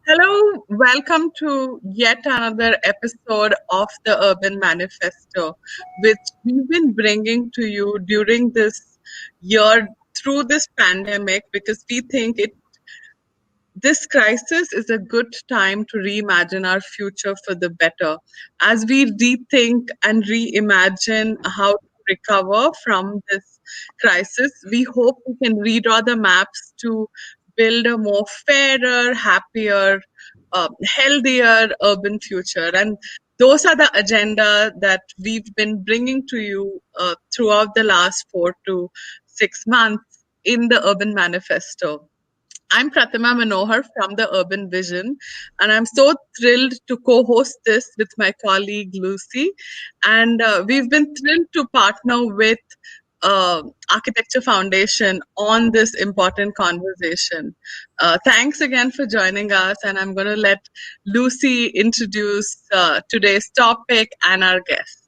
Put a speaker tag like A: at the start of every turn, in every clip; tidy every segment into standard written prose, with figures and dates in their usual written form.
A: Hello, welcome to yet another episode of the Urban Manifesto, which we've been bringing to you during this year through this pandemic because we think this crisis is a good time to reimagine our future for the better. As we rethink and reimagine how to recover from this crisis, we hope we can redraw the maps to build a more fairer, happier, healthier urban future. And those are the agenda that we've been bringing to you throughout the last 4 to 6 months in the Urban Manifesto. I'm Pratima Manohar from the Urban Vision, and I'm so thrilled to co host this with my colleague Lucy. And we've been thrilled to partner with Architecture Foundation on this important conversation. Thanks again for joining us, and I'm going to let Lucy introduce today's topic and our guest.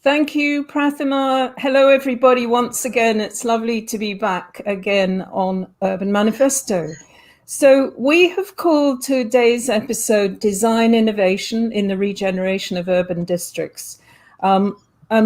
B: Thank you, Prathima. Hello, everybody. Once again, it's lovely to be back again on Urban Manifesto. So we have called today's episode Design Innovation in the Regeneration of Urban Districts,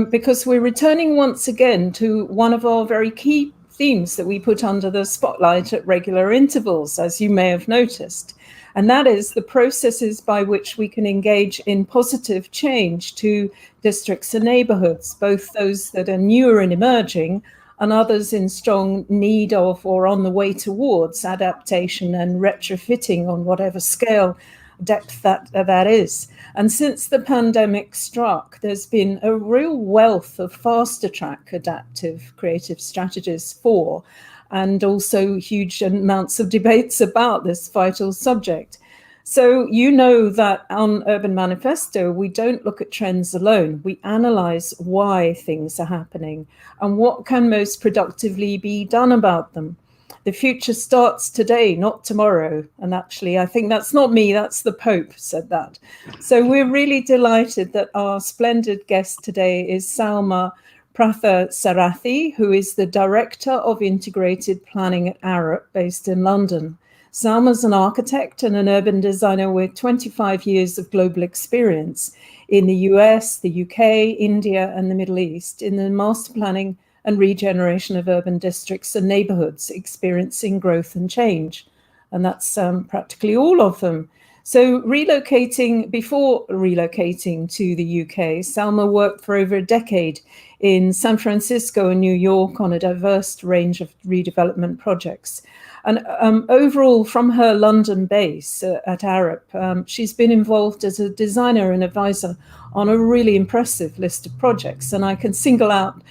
B: because we're returning once again to one of our very key themes that we put under the spotlight at regular intervals, as you may have noticed. And that is the processes by which we can engage in positive change to districts and neighborhoods, both those that are newer and emerging and others in strong need of or on the way towards adaptation and retrofitting on whatever scale, depth that is. And since the pandemic struck, there's been a real wealth of faster track adaptive creative strategies for, and also huge amounts of debates about this vital subject. So you know that on Urban Manifesto, we don't look at trends alone. We analyze why things are happening and what can most productively be done about them. The future starts today, not tomorrow. And actually, I think that's not me, that's the Pope said that. So we're really delighted that our splendid guest today is Sowmya Parthasarathy, who is the Director of Integrated Planning at Arup, based in London. Sowmya's an architect and an urban designer with 25 years of global experience in the US, the UK, India, and the Middle East in the master planning and regeneration of urban districts and neighborhoods experiencing growth and change. And that's practically all of them. So before relocating to the UK, Sowmya worked for over a decade in San Francisco and New York on a diverse range of redevelopment projects. And overall, from her London base at Arup, she's been involved as a designer and advisor on a really impressive list of projects. And I can single out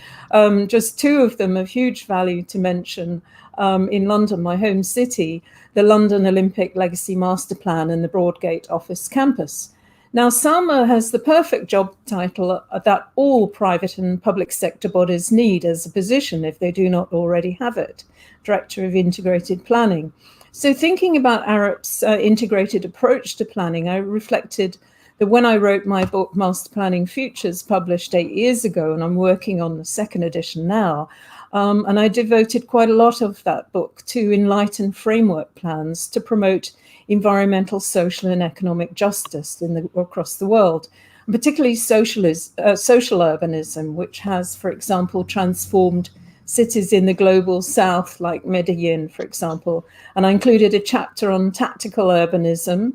B: just two of them of huge value to mention. In London, my home city, the London Olympic Legacy Master Plan and the Broadgate Office Campus. Now, Sowmya has the perfect job title that all private and public sector bodies need as a position if they do not already have it, Director of Integrated Planning. So thinking about Arup's integrated approach to planning, I reflected that when I wrote my book, Master Planning Futures, published 8 years ago, and I'm working on the second edition now, and I devoted quite a lot of that book to enlighten framework plans to promote environmental, social, and economic justice across the world, and particularly social urbanism, which has, for example, transformed cities in the global south, like Medellin, for example. And I included a chapter on tactical urbanism,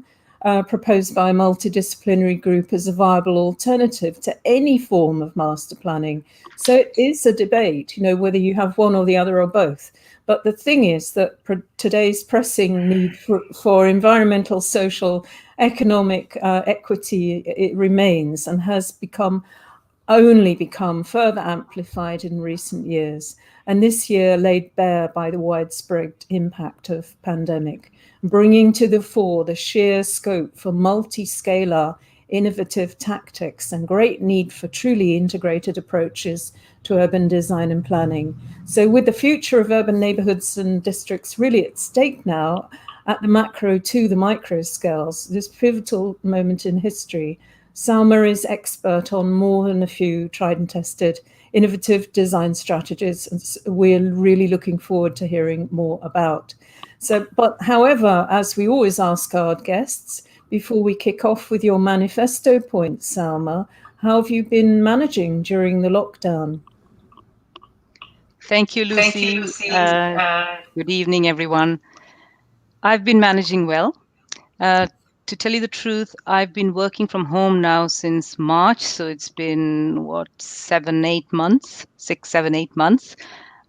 B: proposed by a multidisciplinary group as a viable alternative to any form of master planning. So it is a debate, whether you have one or the other or both. But the thing is that today's pressing need for environmental, social, economic equity, it remains and has only become further amplified in recent years. And this year laid bare by the widespread impact of pandemic, bringing to the fore the sheer scope for multi-scalar innovative tactics and great need for truly integrated approaches to urban design and planning. So with the future of urban neighborhoods and districts really at stake now, at the macro to the micro scales, this pivotal moment in history, Sowmya is expert on more than a few tried and tested innovative design strategies, and we're really looking forward to hearing more about. So, but however, as we always ask our guests, before we kick off with your manifesto points, Sowmya, how have you been managing during the lockdown?
C: Thank you,
B: Thank you,
C: Lucy.
B: Lucy.
C: Good evening, everyone. I've been managing well. Uh, to tell you the truth, I've been working from home now since March, so it's been what, 7, 8 months, 6, 7, 8 months.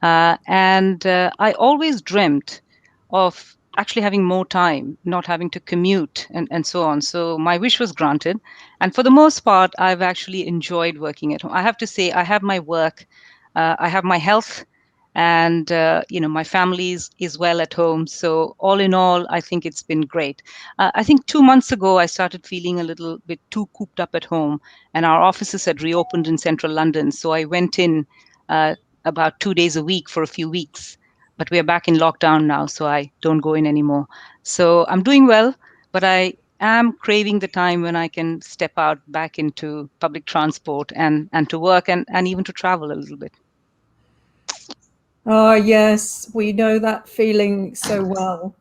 C: And I always dreamt of actually having more time, not having to commute and so on. So my wish was granted. And for the most part, I've actually enjoyed working at home. I have to say, I have my work, I have my health, and my family is well at home. So all in all, I think it's been great. I think 2 months ago, I started feeling a little bit too cooped up at home, and our offices had reopened in central London. So I went in about 2 days a week for a few weeks. But we are back in lockdown now, so I don't go in anymore. So I'm doing well, but I am craving the time when I can step out back into public transport and to work and even to travel a little bit.
B: Ah, yes, we know that feeling so well.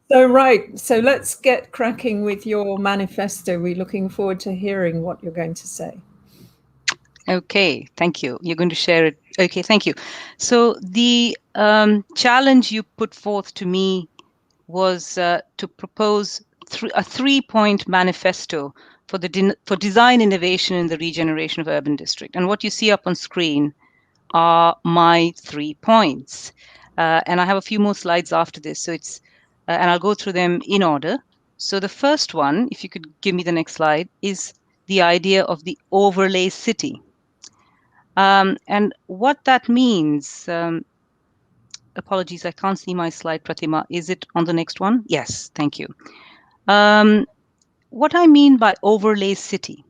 B: So, right, so let's get cracking with your manifesto. We're looking forward to hearing what you're going to say.
C: Okay, thank you. You're going to share it. Okay, thank you. So the challenge you put forth to me was to propose a three-point manifesto for for design innovation in the regeneration of urban district. And what you see up on screen are my 3 points. And I have a few more slides after this, so and I'll go through them in order. So the first one, if you could give me the next slide, is the idea of the overlay city. And what that means, apologies, I can't see my slide, Pratima. Is it on the next one? Yes, thank you. What I mean by overlay city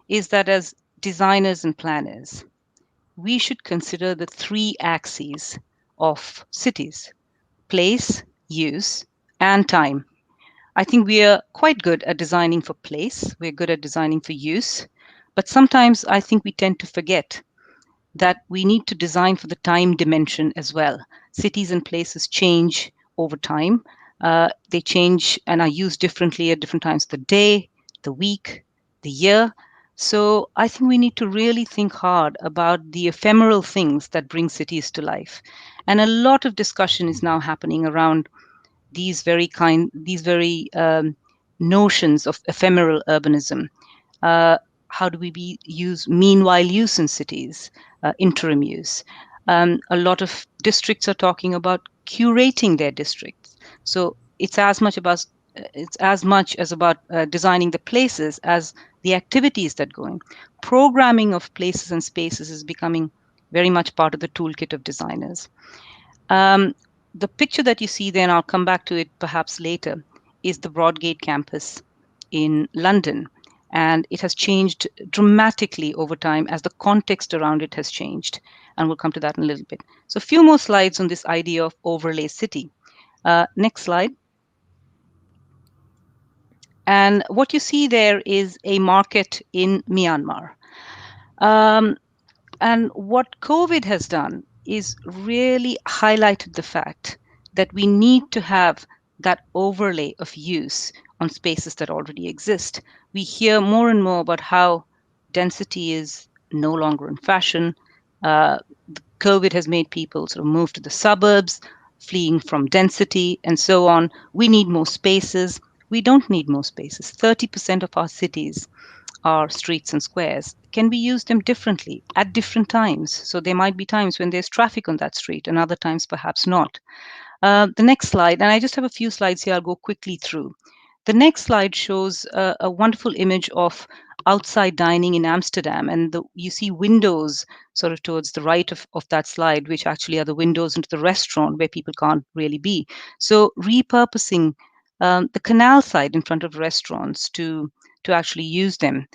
C: is that as designers and planners, we should consider the three axes of cities: place, use, and time. I think we are quite good at designing for place, we're good at designing for use, but sometimes I think we tend to forget that we need to design for the time dimension as well. Cities and places change over time. They change and are used differently at different times of the day, the week, the year. So I think we need to really think hard about the ephemeral things that bring cities to life. And a lot of discussion is now happening around these very notions of ephemeral urbanism. Uh, how do we use meanwhile use in cities, interim use? A lot of districts are talking about curating their districts. So it's as much as about designing the places as the activities that go in. Programming of places and spaces is becoming very much part of the toolkit of designers. Um, the picture that you see there, and I'll come back to it perhaps later, is the Broadgate campus in London. And it has changed dramatically over time as the context around it has changed. And we'll come to that in a little bit. So, a few more slides on this idea of overlay city. Next slide. And what you see there is a market in Myanmar. Um, And what COVID has done is really highlighted the fact that we need to have that overlay of use on spaces that already exist. We hear more and more about how density is no longer in fashion. Uh, COVID has made people sort of move to the suburbs, fleeing from density and so on. We need more spaces. We don't need more spaces. 30% of our cities our streets and squares. Can we use them differently at different times? So there might be times when there's traffic on that street and other times perhaps not. The next slide, and I just have a few slides here, I'll go quickly through. The next slide shows a wonderful image of outside dining in Amsterdam. And you see windows sort of towards the right of that slide, which actually are the windows into the restaurant where people can't really be. So repurposing the canal side in front of restaurants to actually use them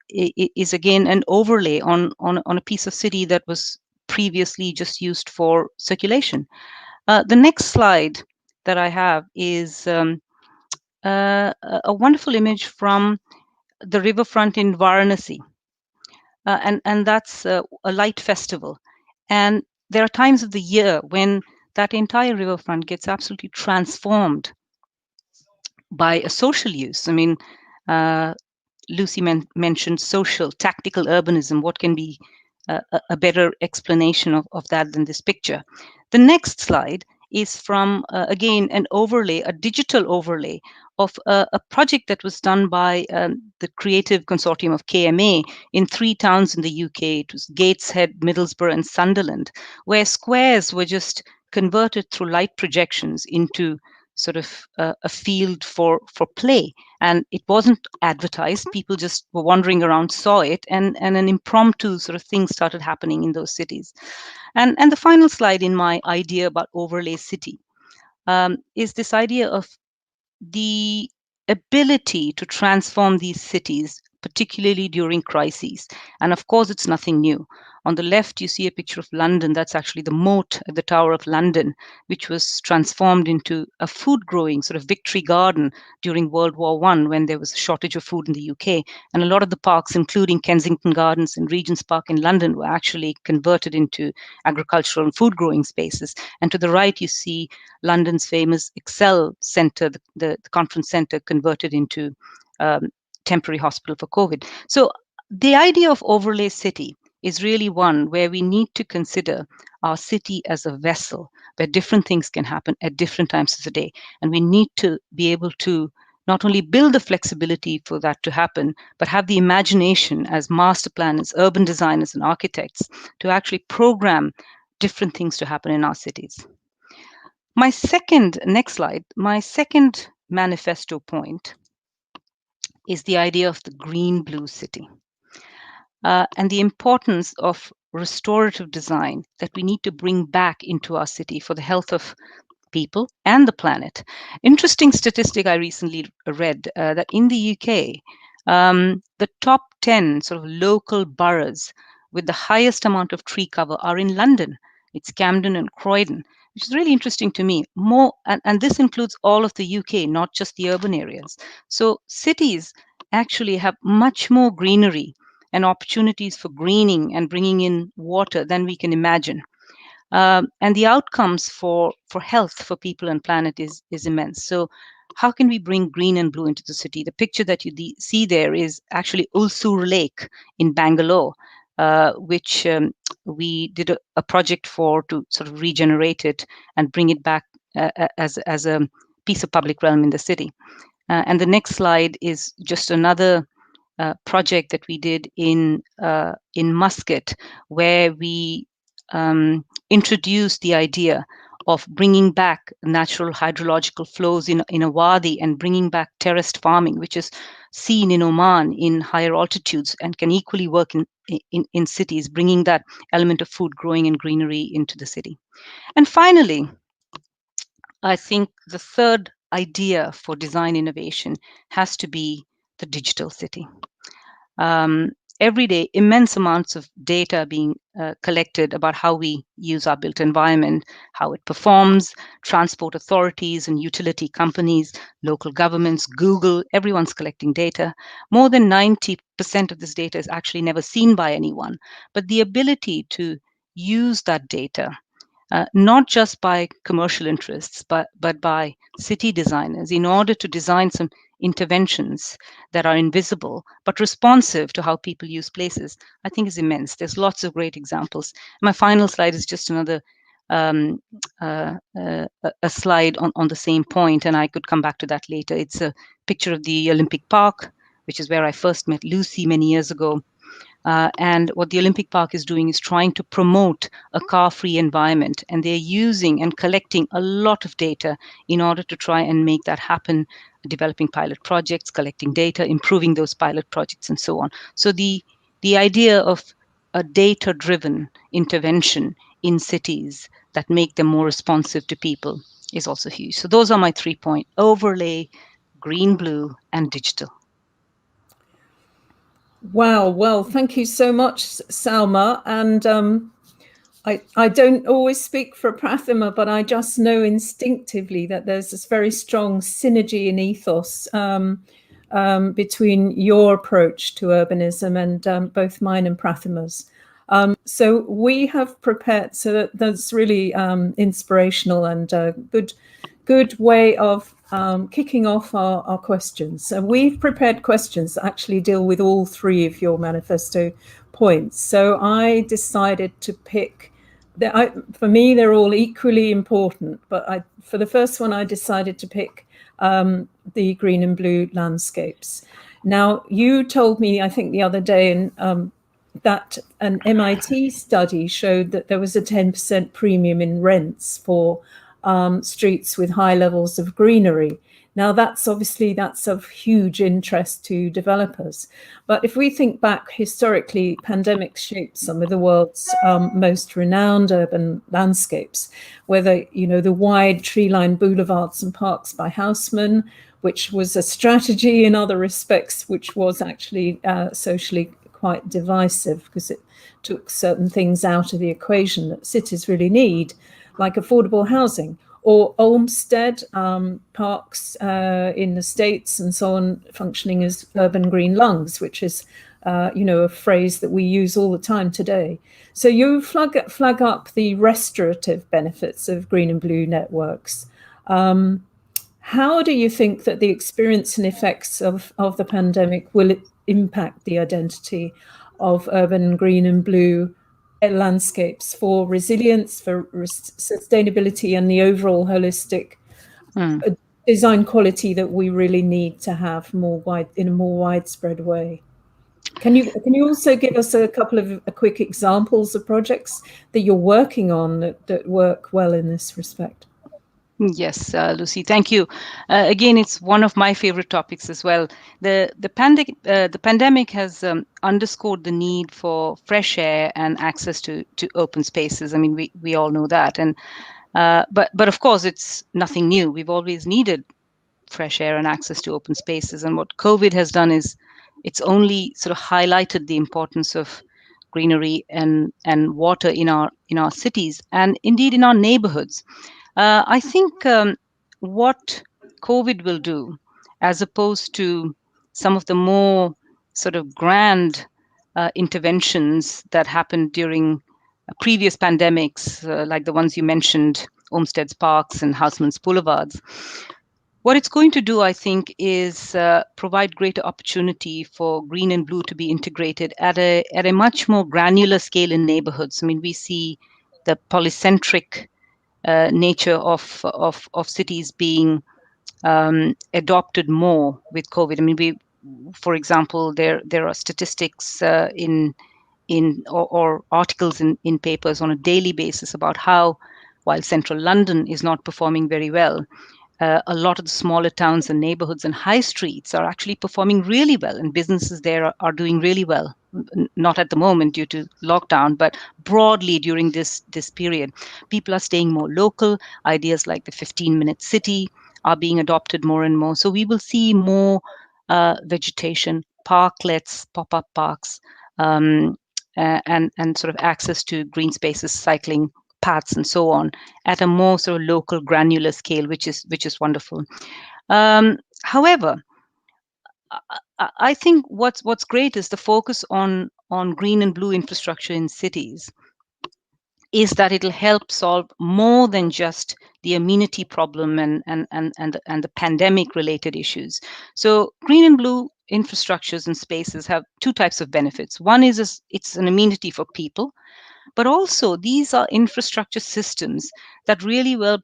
C: is again an overlay on a piece of city that was previously just used for circulation. The next slide that I have is a wonderful image from the riverfront in Varanasi, and that's a light festival. And there are times of the year when that entire riverfront gets absolutely transformed by a social use. I mean, Lucy mentioned social, tactical urbanism. What can be a better explanation of that than this picture? The next slide is from, again, an overlay, a digital overlay of a project that was done by the creative consortium of KMA in 3 towns in the UK. It was Gateshead, Middlesbrough, and Sunderland, where squares were just converted through light projections into sort of a field for play. And it wasn't advertised. People just were wandering around, saw it, and an impromptu sort of thing started happening in those cities. And the final slide in my idea about overlay city is this idea of the ability to transform these cities, particularly during crises. And of course, it's nothing new. On the left, you see a picture of London. That's actually the moat at the Tower of London, which was transformed into a food growing sort of victory garden during World War I, when there was a shortage of food in the UK. And a lot of the parks, including Kensington Gardens and Regent's Park in London, were actually converted into agricultural and food growing spaces. And to the right, you see London's famous Excel Centre, the conference centre, converted into temporary hospital for COVID. So the idea of overlay city is really one where we need to consider our city as a vessel where different things can happen at different times of the day. And we need to be able to not only build the flexibility for that to happen, but have the imagination as master planners, urban designers, and architects to actually program different things to happen in our cities. Next slide, my second manifesto point is the idea of the green-blue city and the importance of restorative design that we need to bring back into our city for the health of people and the planet. Interesting statistic I recently read that in the UK, the top 10 sort of local boroughs with the highest amount of tree cover are in London. It's Camden and Croydon, which is really interesting to me. And this includes all of the UK, not just the urban areas. So cities actually have much more greenery and opportunities for greening and bringing in water than we can imagine. And the outcomes for health for people and planet is immense. So how can we bring green and blue into the city? The picture that you see there is actually Ulsur Lake in Bangalore, which we did a project for to sort of regenerate it and bring it back as a piece of public realm in the city. And the next slide is just another project that we did in Muscat, where we introduced the idea of bringing back natural hydrological flows in a wadi and bringing back terraced farming, which is seen in Oman in higher altitudes and can equally work in cities, bringing that element of food growing and greenery into the city. And finally, I think the third idea for design innovation has to be the digital city. Every day, immense amounts of data being collected about how we use our built environment, how it performs, transport authorities and utility companies, local governments, Google, everyone's collecting data. More than 90% of this data is actually never seen by anyone, but the ability to use that data not just by commercial interests, but by city designers in order to design some interventions that are invisible but responsive to how people use places, I think is immense. There's lots of great examples. My final slide is just another a slide on the same point, and I could come back to that later. It's a picture of the Olympic Park, which is where I first met Lucy many years ago. And what the Olympic Park is doing is trying to promote a car-free environment. And they're using and collecting a lot of data in order to try and make that happen, developing pilot projects, collecting data, improving those pilot projects, and so on. So the idea of a data-driven intervention in cities that make them more responsive to people is also huge. So those are my 3 points: overlay, green, blue, and digital.
B: Wow, well, thank you so much, Sowmya. And I don't always speak for Prathima, but I just know instinctively that there's this very strong synergy in ethos. between your approach to urbanism and both mine and Prathima's. So we have prepared, so that's really inspirational and a good way of kicking off our questions. So we've prepared questions that actually deal with all three of your manifesto points. So I decided to pick, for me, they're all equally important, but for the first one, I decided to pick the green and blue landscapes. Now, you told me, I think the other day, that an MIT study showed that there was a 10% premium in rents for streets with high levels of greenery. Now, that's of huge interest to developers. But if we think back historically, pandemics shaped some of the world's most renowned urban landscapes, whether, the wide tree-lined boulevards and parks by Haussmann, which was a strategy in other respects, which was actually socially quite divisive because it took certain things out of the equation that cities really need, like affordable housing, or Olmsted parks in the States and so on, functioning as urban green lungs, which is a phrase that we use all the time today. So you flag up the restorative benefits of green and blue networks. How do you think that the experience and effects of the pandemic will impact the identity of urban green and blue landscapes for resilience, for sustainability, and the overall holistic design quality that we really need to have in a more widespread way? Can you also give us a couple of quick examples of projects that you're working on that work well in this respect?
C: Yes, Lucy, thank you. Again, it's one of my favorite topics as well. The pandemic has underscored the need for fresh air and access to open spaces. I mean, we all know that, and but of course, it's nothing new. We've always needed fresh air and access to open spaces, and what COVID has done is it's only sort of highlighted the importance of greenery and water in our cities and indeed in our neighborhoods. I think what COVID will do, as opposed to some of the more sort of grand interventions that happened during previous pandemics, like the ones you mentioned, Olmsted's parks and Houseman's boulevards, what it's going to do, I think, is provide greater opportunity for green and blue to be integrated at a much more granular scale in neighborhoods. I mean, we see the polycentric nature of cities being adopted more with COVID. I mean, for example, there are statistics or articles in papers on a daily basis about how, while central London is not performing very well, a lot of the smaller towns and neighborhoods and high streets are actually performing really well, and businesses there are doing really well. Not at the moment due to lockdown, but broadly during this period, people are staying more local. Ideas like the 15-minute city are being adopted more and more. So we will see more vegetation, parklets, pop-up parks, and sort of access to green spaces, cycling paths, and so on, at a more sort of local, granular scale, which is wonderful. However, I think what's great is the focus on green and blue infrastructure in cities, is that it'll help solve more than just the amenity problem and the pandemic related issues. So green and blue infrastructures and spaces have two types of benefits. One is it's an amenity for people, but also these are infrastructure systems that really will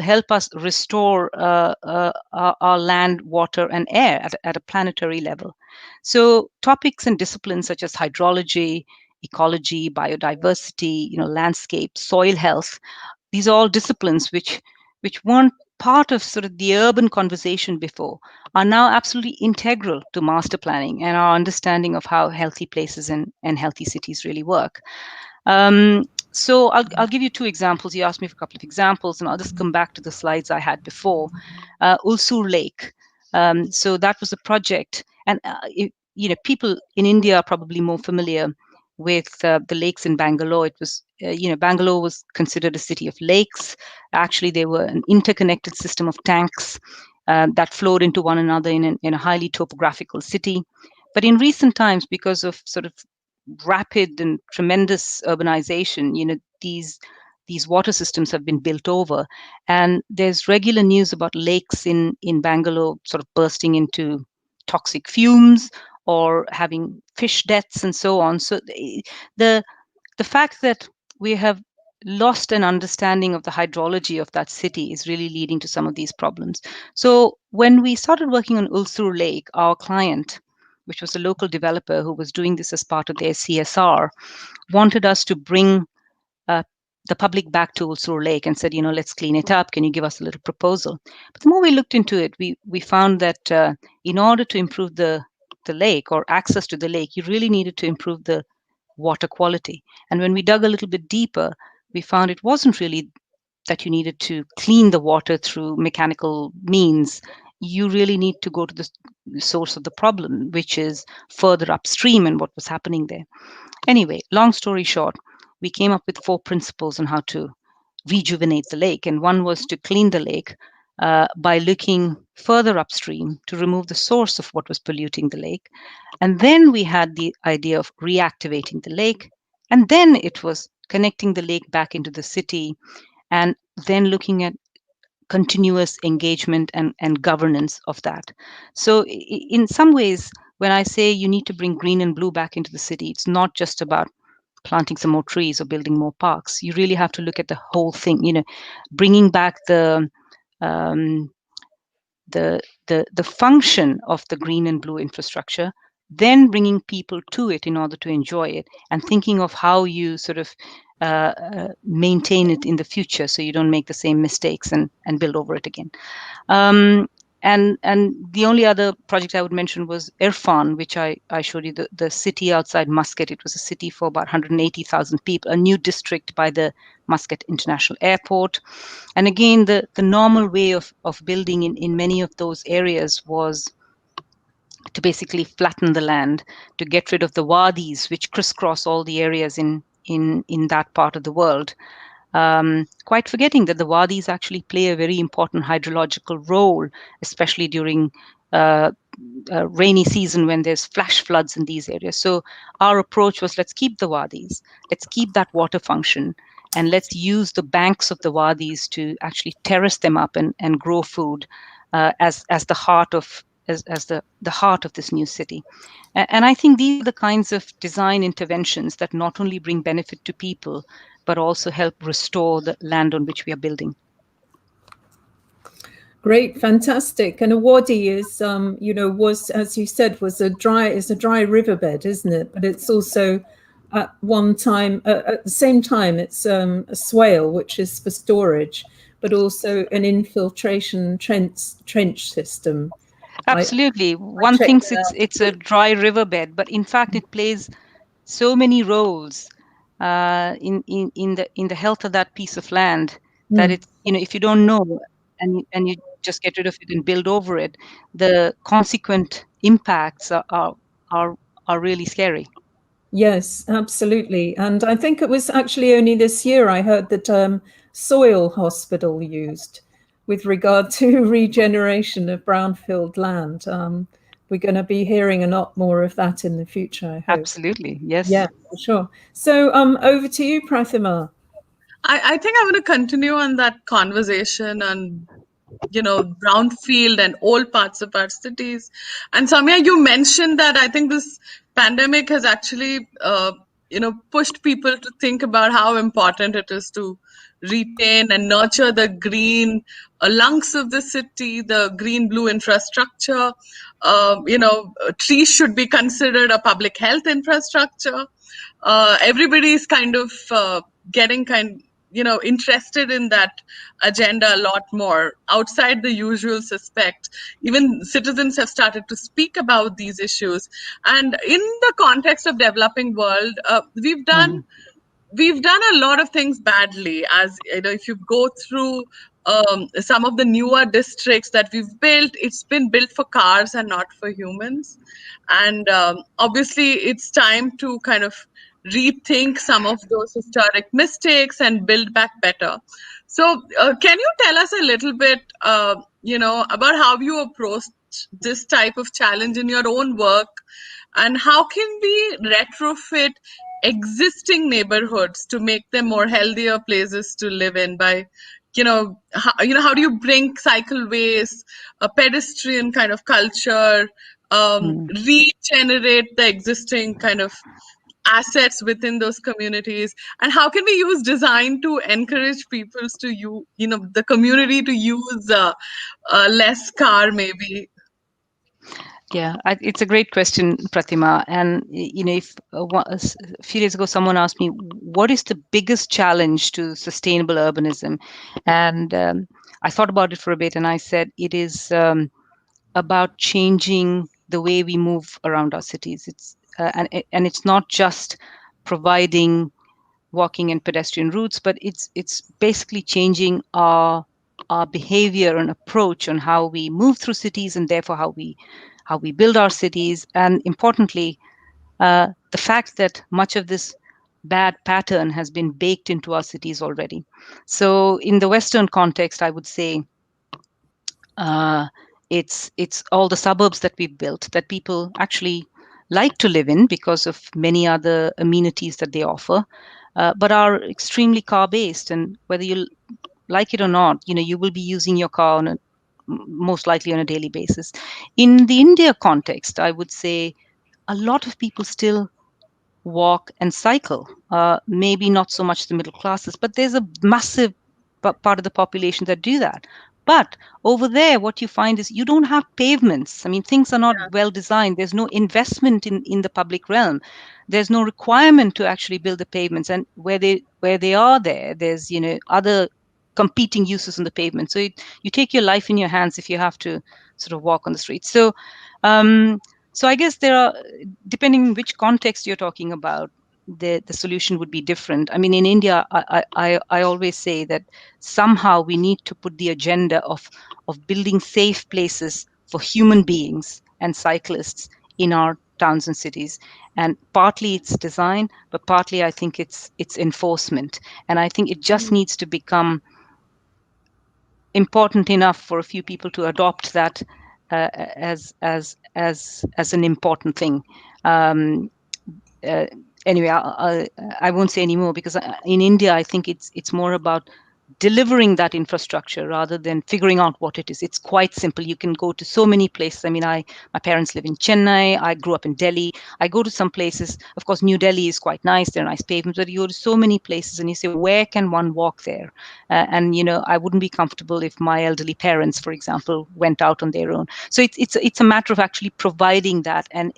C: help us restore our land, water, and air at a planetary level. So topics and disciplines such as hydrology, ecology, biodiversity, landscape, soil health, these are all disciplines which weren't part of sort of the urban conversation before, are now absolutely integral to master planning and our understanding of how healthy places and healthy cities really work. So I'll give you two examples. You asked me for a couple of examples, and I'll just come back to the slides I had before. Ulsur Lake. So that was a project, and people in India are probably more familiar with the lakes in Bangalore. It was, Bangalore was considered a city of lakes. Actually, they were an interconnected system of tanks. that flowed into one another in a highly topographical city. But in recent times, because of sort of rapid and tremendous urbanization, these water systems have been built over, and there's regular news about lakes in Bangalore sort of bursting into toxic fumes or having fish deaths and so on. So the the fact that we have lost an understanding of the hydrology of that city is really leading to some of these problems. So when we started working on Ulsur Lake, our client, which was a local developer who was doing this as part of their CSR, wanted us to bring uh, the public back to Ulsur Lake and said, let's clean it up. Can you give us a little proposal? But the more we looked into it, we found that in order to improve the lake or access to the lake, you really needed to improve the water quality. And when we dug a little bit deeper, we found it wasn't really that you needed to clean the water through mechanical means. You really need to go to the source of the problem, which is further upstream and what was happening there. Anyway, long story short, we came up with 4 principles on how to rejuvenate the lake. And one was to clean the lake by looking further upstream to remove the source of what was polluting the lake. And then we had the idea of reactivating the lake. And then it was connecting the lake back into the city, and then looking at continuous engagement and governance of that. So, in some ways, when I say you need to bring green and blue back into the city, it's not just about planting some more trees or building more parks. You really have to look at the whole thing. Bringing back um, the function of the green and blue infrastructure, then bringing people to it in order to enjoy it, and thinking of how you sort of maintain it in the future so you don't make the same mistakes and build over it again. Um, and the only other project I would mention was Irfan, which I showed you, the city outside Muscat. It was a city for about 180,000 people, a new district by the Muscat International Airport. And again, the normal way of building in many of those areas was to basically flatten the land, to get rid of the wadis, which crisscross all the areas in that part of the world. Quite forgetting that the wadis actually play a very important hydrological role, especially during uh, rainy season when there's flash floods in these areas. So our approach was, let's keep the wadis, let's keep that water function, and let's use the banks of the wadis to actually terrace them up and grow food as the heart of as the heart of this new city. And I think these are the kinds of design interventions that not only bring benefit to people, but also help restore the land on which we are building.
B: Great, fantastic. And a wadi is, was, as you said, is a dry riverbed, isn't it? But it's also at the same time, it's a swale, which is for storage, but also an infiltration trench system.
C: Absolutely. One thinks it's a dry riverbed, but in fact, it plays so many roles in the health of that piece of land that it's, if you don't know and you just get rid of it and build over it, the consequent impacts are really scary.
B: Yes, absolutely. And I think it was actually only this year I heard the term soil hospital used with regard to regeneration of brownfield land. We're going to be hearing a lot more of that in the future, I hope.
C: Absolutely. Yes.
B: Yeah, for sure. So over to you, Prathima.
A: I think I want to continue on that conversation on brownfield and old parts of our cities. And Sowmya, you mentioned that I think this pandemic has actually, pushed people to think about how important it is to retain and nurture the green lungs of the city, the green-blue infrastructure. Trees should be considered a public health infrastructure. Everybody is kind of getting interested in that agenda a lot more outside the usual suspects. Even citizens have started to speak about these issues, and in the context of developing world, we've done a lot of things badly. As if you go through some of the newer districts that we've built, it's been built for cars and not for humans. And obviously it's time to kind of rethink some of those historic mistakes and build back better. So, can you tell us a little bit, about how you approach this type of challenge in your own work, and how can we retrofit existing neighborhoods to make them more healthier places to live in by, how do you bring cycleways, a pedestrian kind of culture,
C: Hmm.
A: regenerate the existing kind of assets within those communities, and how can we use design to encourage people to the community to use less car maybe.
C: Yeah, it's a great question, Pratima. And if a few days ago someone asked me what is the biggest challenge to sustainable urbanism, and I thought about it for a bit, and I said it is about changing the way we move around our cities. And it's not just providing walking and pedestrian routes, but it's basically changing our behavior and approach on how we move through cities, and therefore how we build our cities. And importantly, the fact that much of this bad pattern has been baked into our cities already. So in the Western context, I would say uh, it's all the suburbs that we've built that people actually like to live in because of many other amenities that they offer, but are extremely car based. And whether you like it or not, you will be using your car most likely on a daily basis. In the India context, I would say a lot of people still walk and cycle. Maybe not so much the middle classes, but there's a massive part of the population that do that. But over there, what you find is you don't have pavements. I mean, things are not
A: Yeah,
C: well designed. There's no investment in the public realm. There's no requirement to actually build the pavements. And where they are there, there's other competing uses on the pavement. So you take your life in your hands if you have to sort of walk on the streets. Um, so I guess there are, depending which context you're talking about, the solution would be different. I mean, in India, I always say that somehow we need to put the agenda of building safe places for human beings and cyclists in our towns and cities. And partly it's design, but partly I think it's enforcement. And I think it just needs to become important enough for a few people to adopt that as an important thing. Um, uh, anyway, I won't say any more because in India, I think it's more about delivering that infrastructure rather than figuring out what it is. It's quite simple. You can go to so many places. I mean, my parents live in Chennai. I grew up in Delhi. I go to some places. Of course, New Delhi is quite nice. There are nice pavements, but you go to so many places and you say, where can one walk there? And I wouldn't be comfortable if my elderly parents, for example, went out on their own. So it's a matter of actually providing that and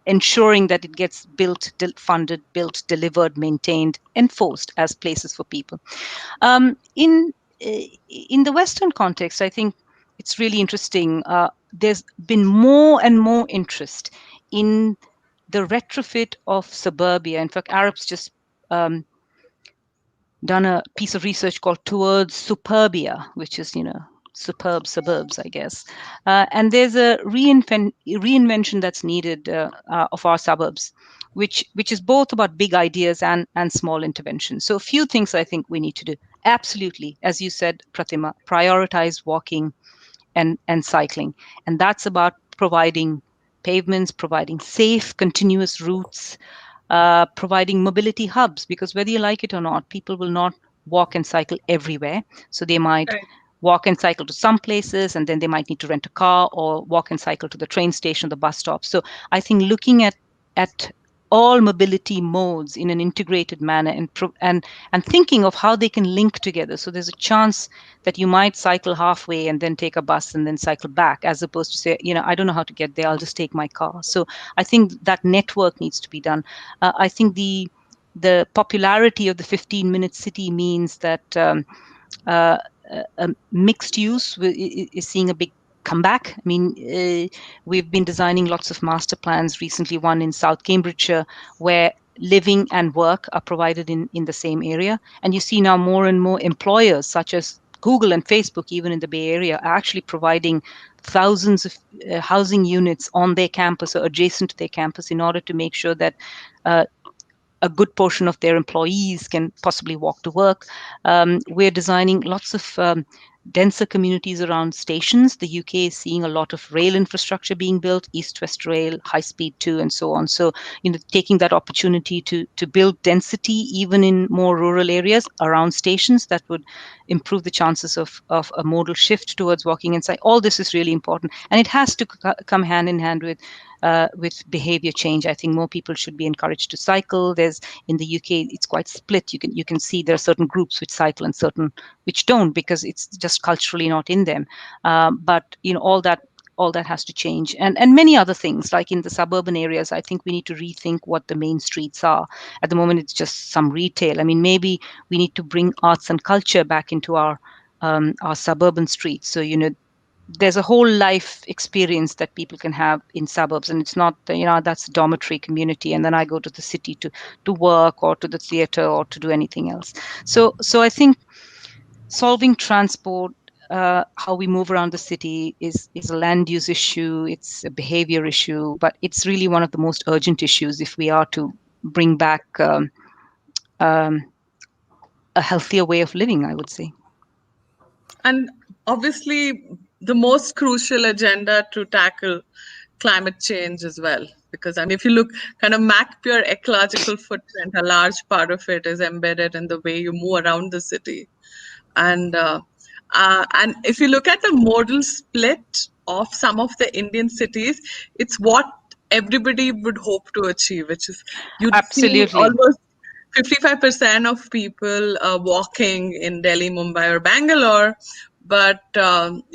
C: ensuring that it gets built, funded, built, delivered, maintained, enforced as places for people. In the Western context, I think it's really interesting. There's been more and more interest in the retrofit of suburbia. In fact, Arup's just um, done a piece of research called Towards Superbia, which is, superb suburbs, I guess. And there's a reinvention that's needed of our suburbs, which is both about big ideas and small interventions. So a few things I think we need to do. Absolutely, as you said, Pratima, prioritize walking and cycling. And that's about providing pavements, providing safe, continuous routes, providing mobility hubs, because whether you like it or not, people will not walk and cycle everywhere. So they might
A: right.
C: walk and cycle to some places, and then they might need to rent a car or walk and cycle to the train station, the bus stop. So I think looking at all mobility modes in an integrated manner and thinking of how they can link together. So there's a chance that you might cycle halfway and then take a bus and then cycle back, as opposed to say, I don't know how to get there, I'll just take my car. So I think that network needs to be done. I think the popularity of the 15-minute city means that uh, mixed use is seeing a big comeback. I mean, we've been designing lots of master plans recently, one in South Cambridgeshire, where living and work are provided in the same area. And you see now more and more employers, such as Google and Facebook, even in the Bay Area, are actually providing thousands of housing units on their campus or adjacent to their campus in order to make sure that uh, a good portion of their employees can possibly walk to work. We're designing lots of denser communities around stations. The UK is seeing a lot of rail infrastructure being built, East-West Rail, High Speed 2, and so on. So, taking that opportunity to build density even in more rural areas around stations, that would improve the chances of a modal shift towards walking inside. All this is really important, and it has to come hand in hand with behavior change. I think more people should be encouraged to cycle. There's in the UK, it's quite split. You can see there are certain groups which cycle and certain which don't, because it's just culturally not in them. But all that has to change, and many other things, like in the suburban areas. I think we need to rethink what the main streets are. At the moment, it's just some retail. I mean, maybe we need to bring arts and culture back into our suburban streets. So there's a whole life experience that people can have in suburbs, and it's not that's a dormitory community, and then I go to the city to work or to the theater or to do anything else. So I think solving transport, how we move around the city, is a land use issue. It's a behavior issue, but it's really one of the most urgent issues if we are to bring back a healthier way of living, I would say.
A: And obviously, the most crucial agenda to tackle climate change as well. Because, I mean, if you look, kind of map your ecological footprint, a large part of it is embedded in the way you move around the city. And if you look at the modal split of some of the Indian cities, it's what everybody would hope to achieve, which is you'd see
C: Absolutely.
A: almost 55% of people walking in Delhi, Mumbai, or Bangalore, but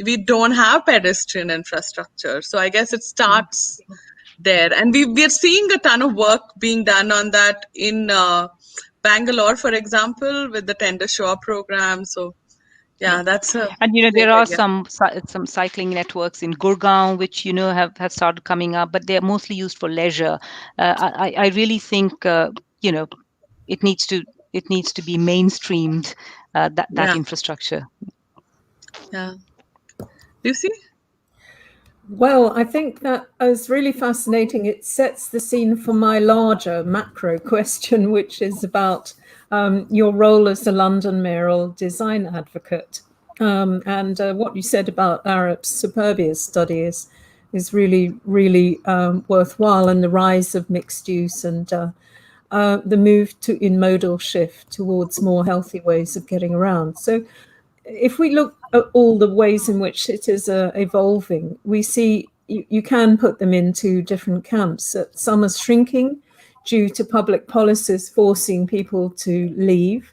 A: we don't have pedestrian infrastructure. So I guess it starts there. And we're seeing a ton of work being done on that in Bangalore, for example, with the Tender Shore program. So yeah, that's a
C: And
A: great
C: there are
A: idea.
C: some cycling networks in Gurgaon which have started coming up, but they're mostly used for leisure. I really think it needs to be mainstreamed, that
A: Yeah,
C: infrastructure.
A: yeah. Lucy?
B: Well, I think that is really fascinating. It sets the scene for my larger macro question, which is about your role as a London mayoral design advocate. And what you said about Arup's Suburbia study is really, really worthwhile, and the rise of mixed use and the move in modal shift towards more healthy ways of getting around. So if we look at all the ways in which it is evolving, we see you can put them into different camps. Some are shrinking due to public policies forcing people to leave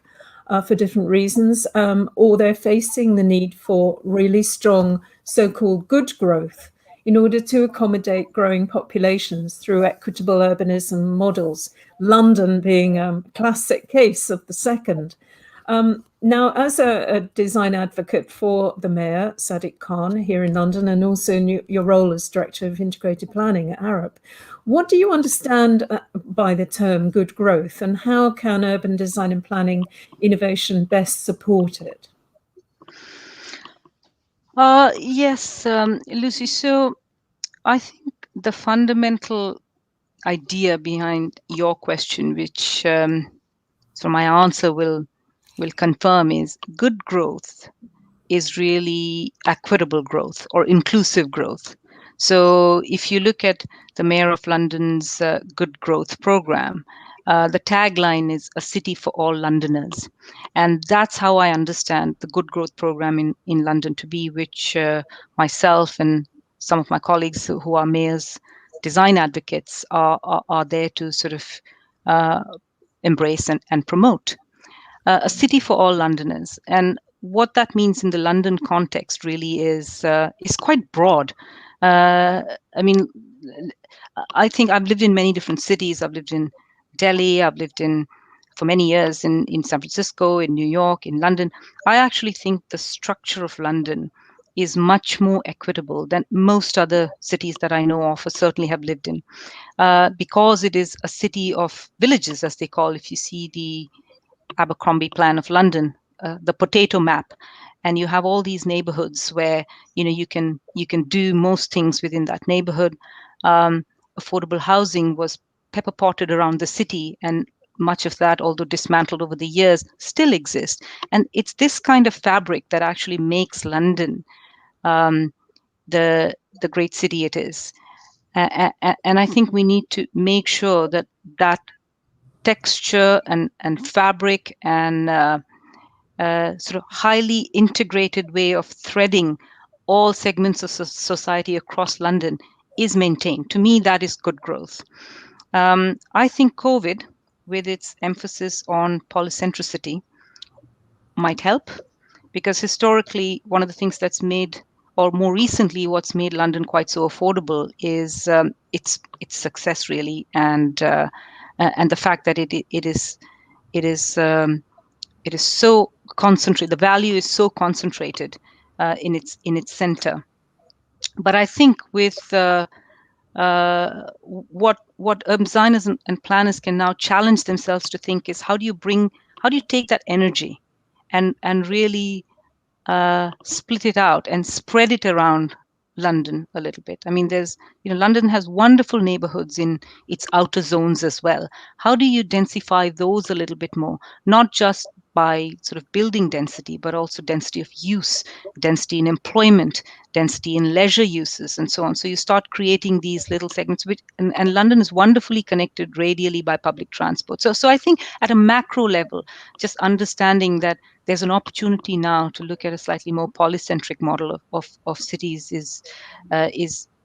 B: for different reasons, or they're facing the need for really strong so-called good growth in order to accommodate growing populations through equitable urbanism models, London being a classic case of the second. Now, as a design advocate for the Mayor, Sadiq Khan, here in London, and also in your role as Director of Integrated Planning at Arup, what do you understand by the term good growth, and how can urban design and planning innovation best support it?
C: Yes, Lucy. So I think the fundamental idea behind your question, which so my answer will confirm, is good growth is really equitable growth or inclusive growth. So if you look at the Mayor of London's Good Growth program, the tagline is a city for all Londoners. And that's how I understand the Good Growth program in London to be, which myself and some of my colleagues who are mayors, design advocates, are there to sort of embrace and promote. A city for all Londoners. And what that means in the London context really is quite broad. I mean, I think I've lived in many different cities. I've lived in Delhi. I've lived for many years in San Francisco, in New York, in London. I actually think the structure of London is much more equitable than most other cities that I know of or certainly have lived in, because it is a city of villages, as they call. If you see the Abercrombie plan of London, the potato map, and you have all these neighborhoods where you can do most things within that neighborhood. Affordable housing was pepper potted around the city, and much of that, although dismantled over the years, still exists. And it's this kind of fabric that actually makes London the great city it is. And I think we need to make sure that that texture and fabric and sort of highly integrated way of threading all segments of society across London is maintained. To me, that is good growth. I think COVID, with its emphasis on polycentricity, might help, because historically, one of the things that's made, or more recently, what's made London quite so affordable is its success, really, and the fact that it is so concentrated. The value is so concentrated in its center. But I think with what urban designers and planners can now challenge themselves to think is, how do you take that energy and really split it out and spread it around London a little bit. I mean, London has wonderful neighborhoods in its outer zones as well. How do you densify those a little bit more? Not just by sort of building density, but also density of use, density in employment, density in leisure uses, and so on. So you start creating these little segments, and London is wonderfully connected radially by public transport. So I think at a macro level, just understanding that there's an opportunity now to look at a slightly more polycentric model of cities is,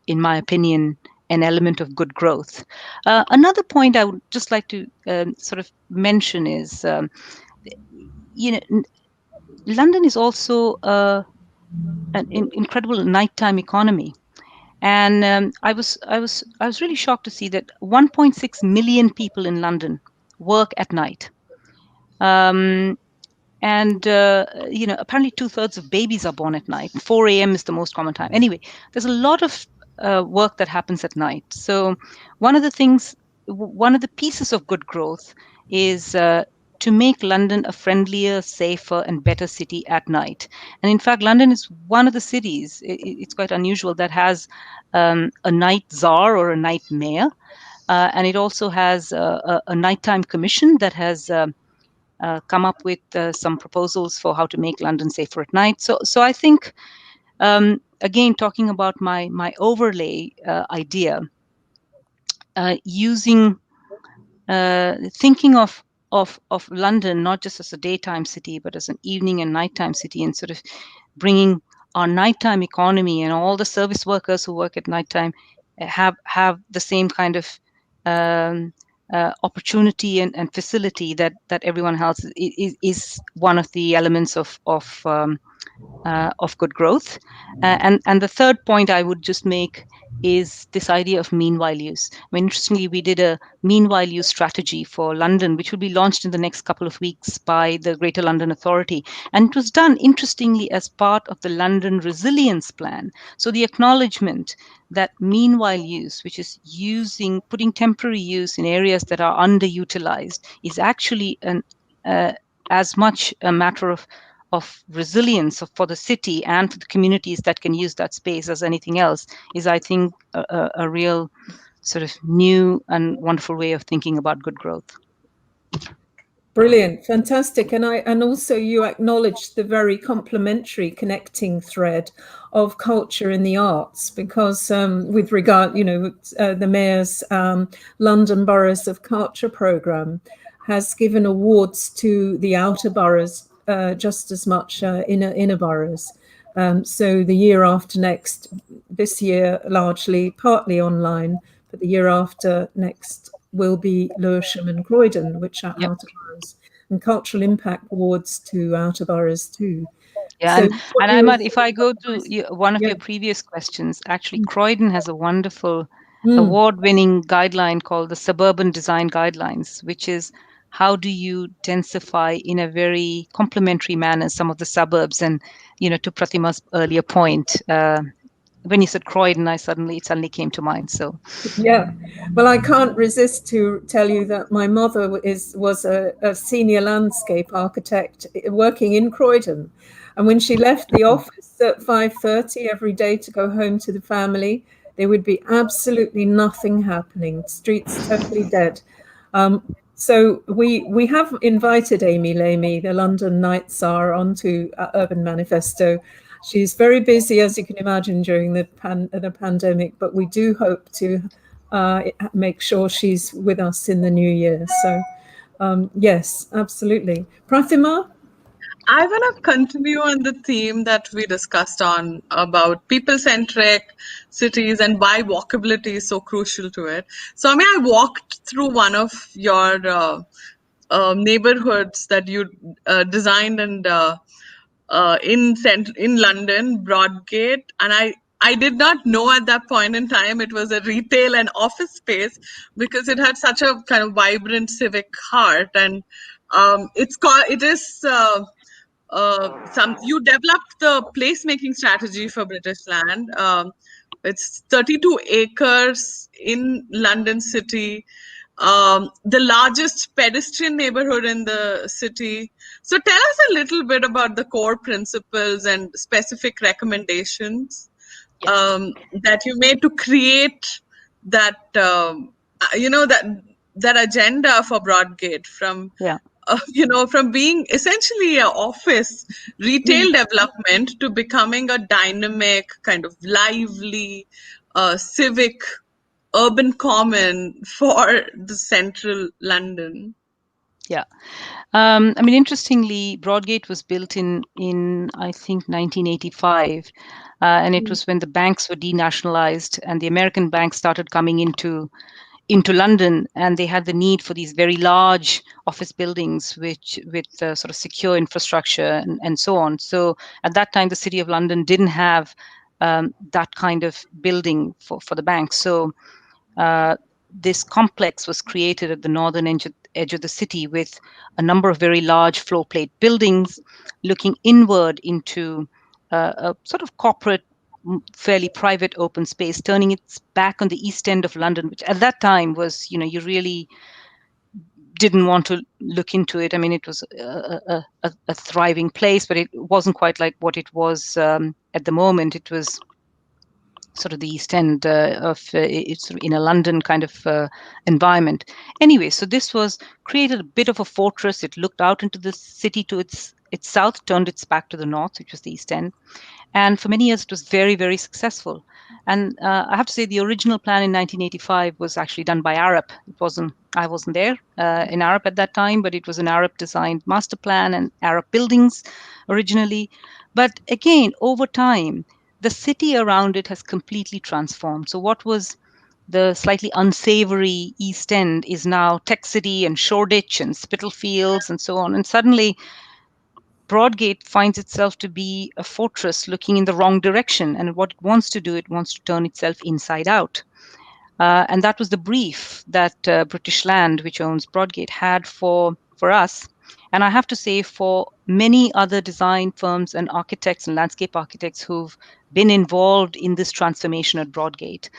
C: in my opinion, an element of good growth. Another point I would just like to sort of mention is, London is also an incredible nighttime economy. And I was really shocked to see that 1.6 million people in London work at night. And apparently 2/3 of babies are born at night. 4 a.m. is the most common time. Anyway, there's a lot of work that happens at night. So one of the pieces of good growth is to make London a friendlier, safer, and better city at night. And in fact, London is one of the cities, it's quite unusual, that has a night czar or a night mayor. And it also has a nighttime commission that has come up with some proposals for how to make London safer at night. So I think, again, talking about my overlay idea, thinking of London not just as a daytime city, but as an evening and nighttime city, and sort of bringing our nighttime economy and all the service workers who work at nighttime have the same kind of opportunity and facility that everyone else is one of the elements of good growth. And the third point I would just make is this idea of meanwhile use. I mean, interestingly, we did a meanwhile use strategy for London, which will be launched in the next couple of weeks by the Greater London Authority. And it was done, interestingly, as part of the London Resilience Plan. So the acknowledgement that meanwhile use, which is putting temporary use in areas that are underutilized, is actually as much a matter of resilience for the city and for the communities that can use that space as anything else, is, I think, a real sort of new and wonderful way of thinking about good growth.
B: Brilliant, fantastic. And also you acknowledged the very complementary connecting thread of culture and the arts, because with regard, the Mayor's London Boroughs of Culture programme has given awards to the outer boroughs just as much inner boroughs. So the year after next, this year largely, partly online, but the year after next will be Lewisham and Croydon, which are outer boroughs, and cultural impact awards to outer boroughs too.
C: Yeah,
B: So
C: and I might, if I go to one of your previous questions, actually, Croydon has a wonderful award-winning guideline called the Suburban Design Guidelines, which is how do you densify in a very complementary manner some of the suburbs. And, to Pratima's earlier point, when you said Croydon, it suddenly came to mind. So
B: yeah, well, I can't resist to tell you that my mother was a senior landscape architect working in Croydon, and when she left the office at 5:30 every day to go home to the family, there would be absolutely nothing happening. Streets totally dead. So we have invited Amy Lamy, the London Night Tsar, onto Urban Manifesto. She's very busy, as you can imagine, during the pandemic, but we do hope to make sure she's with us in the new year. So yes, absolutely. Prathima?
A: I want to continue on the theme that we discussed on about people-centric cities and why walkability is so crucial to it. So, I mean, I walked through one of your neighborhoods that you designed and in London, Broadgate, and I did not know at that point in time it was a retail and office space because it had such a kind of vibrant civic heart, and it is. Some you developed the placemaking strategy for British Land. It's 32 acres in London City, the largest pedestrian neighborhood in the city. So tell us a little bit about the core principles and specific recommendations
C: Yes.
A: that you made to create that that agenda for Broadgate from
C: Yeah.
A: from being essentially an office retail development to becoming a dynamic, kind of lively, civic, urban common for the central London.
C: Yeah. I mean, interestingly, Broadgate was built in I think 1985, and it was when the banks were denationalized and the American banks started coming into London, and they had the need for these very large office buildings, which with sort of secure infrastructure and so on. So at that time, the City of London didn't have that kind of building for the banks. So this complex was created at the northern edge of the city with a number of very large floor plate buildings looking inward into a sort of corporate, fairly private open space, turning its back on the east end of London, which at that time was, you really didn't want to look into it. I mean, it was a thriving place, but it wasn't quite like what it was at the moment. It was sort of the East End of it's in a London kind of environment. Anyway, so this was created a bit of a fortress. It looked out into the city to its south, turned its back to the north, which was the East End. And for many years, it was very, very successful. And I have to say, the original plan in 1985 was actually done by Arup. I wasn't there in Arup at that time, but it was an Arup designed master plan and Arup buildings originally. But again, over time, the city around it has completely transformed. So what was the slightly unsavory East End is now Tech City and Shoreditch and Spitalfields and so on. And suddenly Broadgate finds itself to be a fortress looking in the wrong direction. And what it wants to do, it wants to turn itself inside out. And that was the brief that British Land, which owns Broadgate, had for us. And I have to say, for many other design firms and architects and landscape architects who've been involved in this transformation at Broadgate,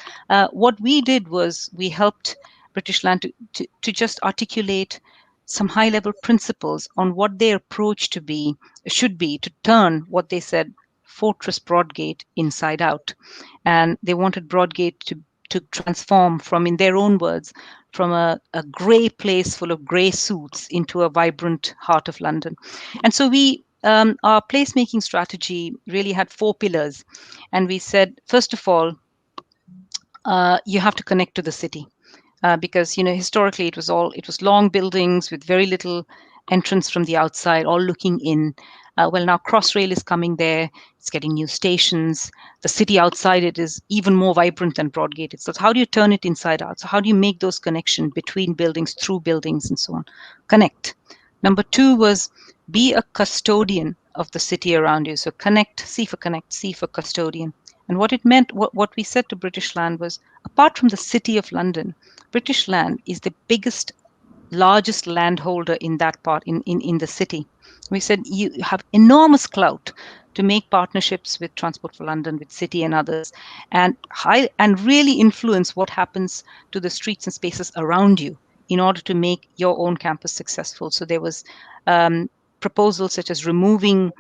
C: what we did was we helped British Land to just articulate some high level principles on what their approach should be to turn what they said Fortress Broadgate inside out. And they wanted Broadgate to transform from, in their own words, from a grey place full of grey suits into a vibrant heart of London. And so our placemaking strategy really had 4 pillars. And we said, first of all, you have to connect to the city. Because historically it was long buildings with very little entrance from the outside, all looking in. Well, now Crossrail is coming there. It's getting new stations. The city outside it is even more vibrant than Broadgate. So how do you turn it inside out? So how do you make those connections between buildings, through buildings, and so on? Connect. Number 2 was be a custodian of the city around you. So connect, C for custodian. And what it meant, what we said to British Land was, apart from the City of London, British Land is the largest landholder in that part in the city. We said you have enormous clout to make partnerships with Transport for London, with City and others, and really influence what happens to the streets and spaces around you in order to make your own campus successful. So there was proposals such as removing,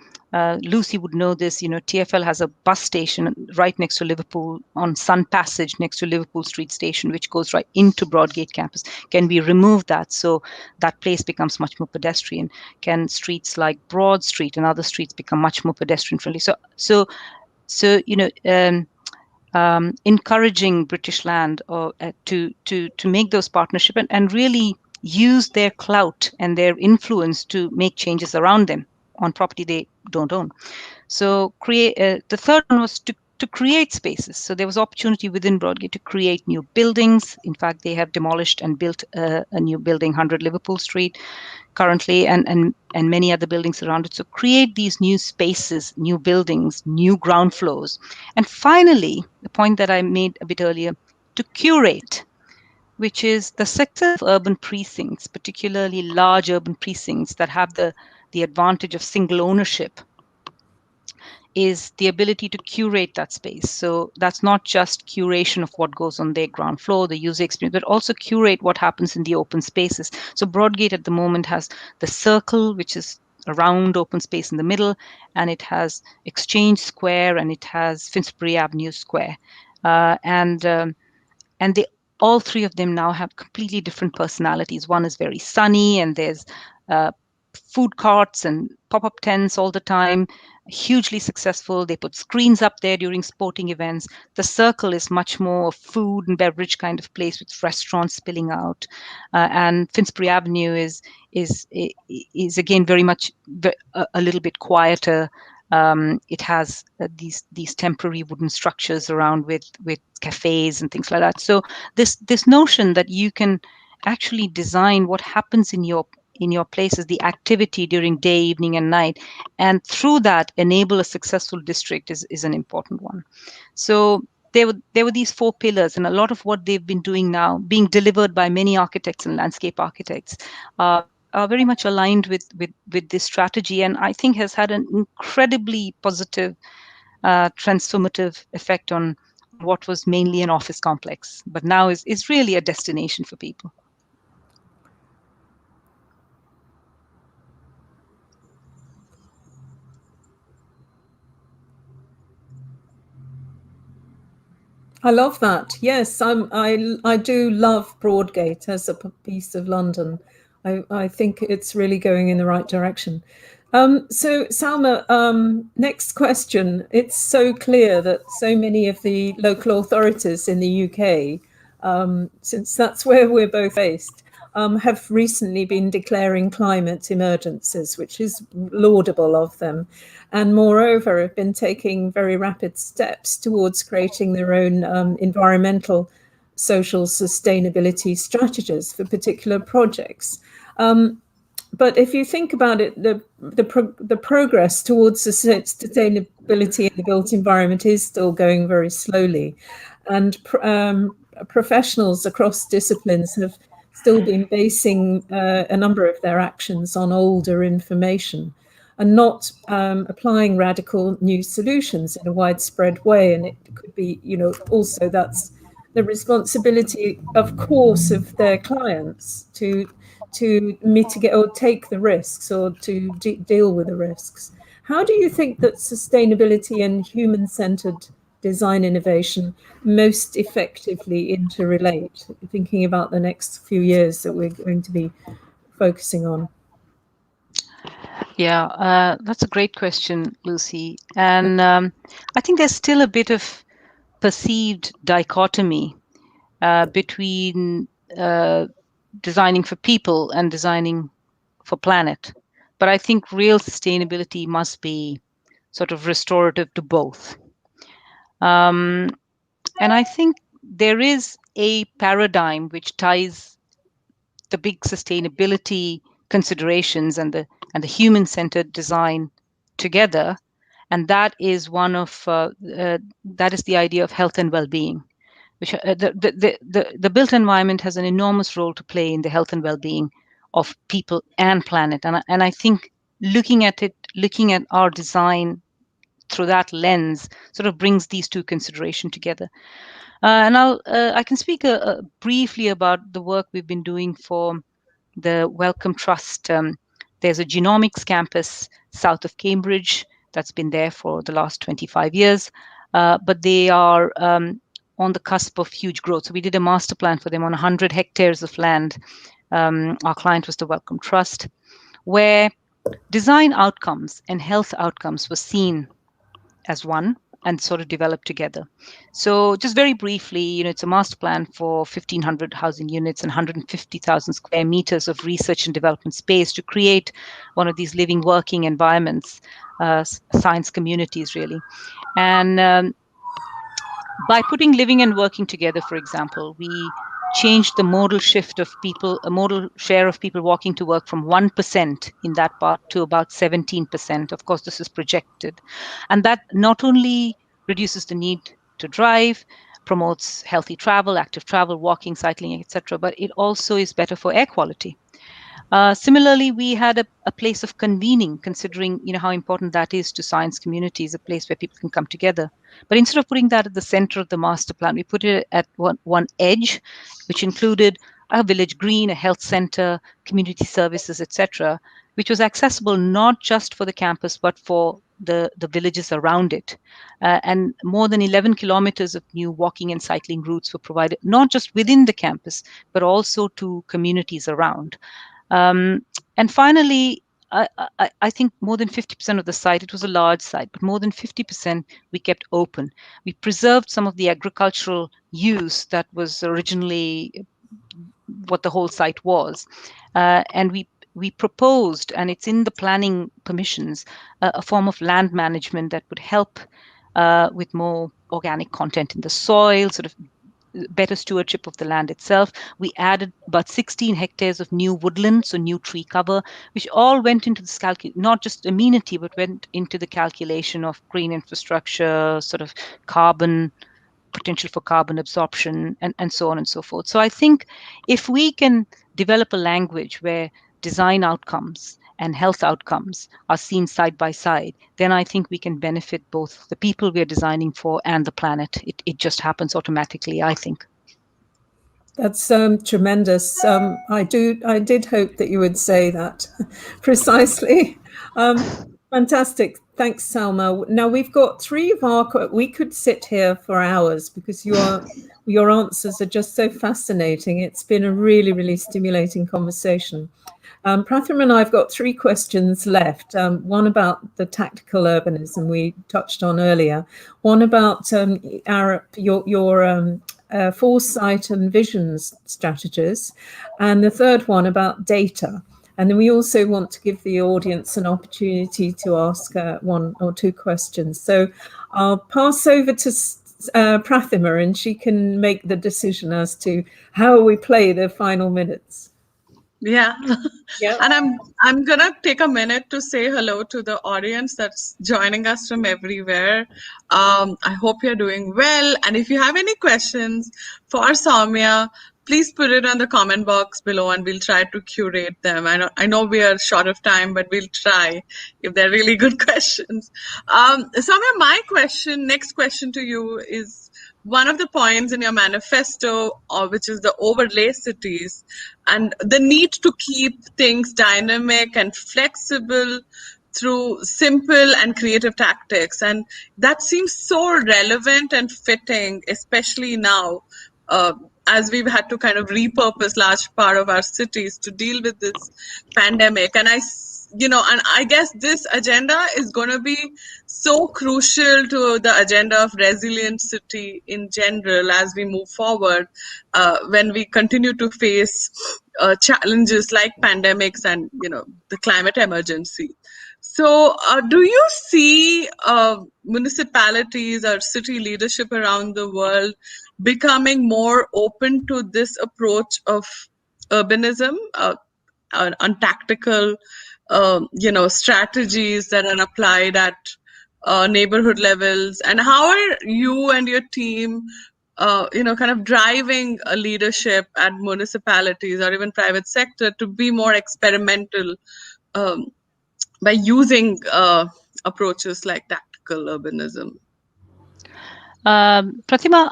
C: Lucy would know this, TfL has a bus station right next to Liverpool on Sun Passage next to Liverpool Street Station, which goes right into Broadgate campus. Can we remove that so that place becomes much more pedestrian? Can streets like Broad Street and other streets become much more pedestrian friendly? So encouraging British Land to make those partnerships and really use their clout and their influence to make changes around them on property they don't own. So the third one was to create spaces. So there was opportunity within Broadgate to create new buildings. In fact, they have demolished and built a new building, 100 Liverpool Street, currently, and many other buildings around it. So create these new spaces, new buildings, new ground floors. And finally, the point that I made a bit earlier, to curate, which is the success of urban precincts, particularly large urban precincts that have the advantage of single ownership, is the ability to curate that space. So that's not just curation of what goes on their ground floor, the user experience, but also curate what happens in the open spaces. So Broadgate at the moment has the Circle, which is a round open space in the middle, and it has Exchange Square, and it has Finsbury Avenue Square. And they all three of them now have completely different personalities. One is very sunny, and there's food carts and pop-up tents all the time, hugely successful. They put screens up there during sporting events. The Circle is much more a food and beverage kind of place with restaurants spilling out, and Finsbury Avenue is again very much a little bit quieter. It has these temporary wooden structures around with cafes and things like that. So this notion that you can actually design what happens in your places, the activity during day, evening, and night, and through that enable a successful district is an important one. So there were these four pillars, and a lot of what they've been doing now, being delivered by many architects and landscape architects, are very much aligned with this strategy, and I think has had an incredibly positive, transformative effect on what was mainly an office complex, but now is really a destination for people.
B: I love that. Yes, I do love Broadgate as a piece of London. I think it's really going in the right direction. So Sowmya, next question. It's so clear that so many of the local authorities in the UK, since that's where we're both based, have recently been declaring climate emergencies, which is laudable of them, and moreover have been taking very rapid steps towards creating their own environmental, social sustainability strategies for particular projects. But if you think about it, the progress towards sustainability in the built environment is still going very slowly, and professionals across disciplines have still been basing a number of their actions on older information and not applying radical new solutions in a widespread way. And it could be, also that's the responsibility, of course, of their clients to mitigate or take the risks or to deal with the risks. How do you think that sustainability and human-centered design innovation most effectively interrelate, thinking about the next few years that we're going to be focusing on?
C: Yeah, that's a great question, Lucy. And I think there's still a bit of perceived dichotomy between designing for people and designing for planet. But I think real sustainability must be sort of restorative to both. And I think there is a paradigm which ties the big sustainability considerations and the human-centered design together, and that is one of that is the idea of health and well-being, which the built environment has an enormous role to play in the health and well-being of people and planet, and I think looking at our design through that lens sort of brings these two considerations together. And I can speak briefly about the work we've been doing for the Wellcome Trust. There's a genomics campus south of Cambridge that's been there for the last 25 years, but they are on the cusp of huge growth. So we did a master plan for them on 100 hectares of land. Our client was the Wellcome Trust, where design outcomes and health outcomes were seen as one and sort of developed together. So just very briefly, it's a master plan for 1,500 housing units and 150,000 square meters of research and development space to create one of these living, working environments, science communities, really. And by putting living and working together, for example, we changed the modal shift of people, a modal share of people walking to work from 1% in that part to about 17%. Of course, this is projected. And that not only reduces the need to drive, promotes healthy travel, active travel, walking, cycling, etc., but it also is better for air quality. Similarly, we had a place of convening, considering how important that is to science communities, a place where people can come together. But instead of putting that at the center of the master plan, we put it at one edge, which included a village green, a health center, community services, etc., which was accessible not just for the campus, but for the villages around it. And more than 11 kilometers of new walking and cycling routes were provided, not just within the campus, but also to communities around. And finally, I think more than 50% of the site, it was a large site, but more than 50% we kept open. We preserved some of the agricultural use that was originally what the whole site was. And we proposed, and it's in the planning permissions, a form of land management that would help with more organic content in the soil, sort of better stewardship of the land itself. We added about 16 hectares of new woodland, so new tree cover, which all went into this not just amenity, but went into the calculation of green infrastructure, sort of carbon, potential for carbon absorption, and so on and so forth. So I think if we can develop a language where design outcomes and health outcomes are seen side by side, then I think we can benefit both the people we are designing for and the planet. It just happens automatically, I think.
B: That's tremendous. I did hope that you would say that precisely. Fantastic. Thanks, Sowmya. Now we've got three of our. We could sit here for hours because your answers are just so fascinating. It's been a really, really stimulating conversation. Pratham and I've got three questions left. One about the tactical urbanism we touched on earlier. One about Arup, your foresight and visions strategies, and the third one about data. And then we also want to give the audience an opportunity to ask one or two questions. So I'll pass over to Prathima, and she can make the decision as to how we play the final minutes.
A: Yeah.
B: Yeah.
A: And I'm gonna take a minute to say hello to the audience that's joining us from everywhere. I hope you're doing well. And if you have any questions for Sowmya, please put it in the comment box below and we'll try to curate them. I know we are short of time, but we'll try if they're really good questions. Sowmya, my next question to you is one of the points in your manifesto, which is the overlay cities and the need to keep things dynamic and flexible through simple and creative tactics. And that seems so relevant and fitting, especially now, as we've had to kind of repurpose large part of our cities to deal with this pandemic. And I guess this agenda is going to be so crucial to the agenda of resilient city in general as we move forward, when we continue to face challenges like pandemics and the climate emergency. So do you see municipalities or city leadership around the world becoming more open to this approach of urbanism, on tactical strategies that are applied at neighborhood levels? And how are you and your team kind of driving a leadership at municipalities or even private sector to be more experimental by using approaches like tactical urbanism?
C: Pratima,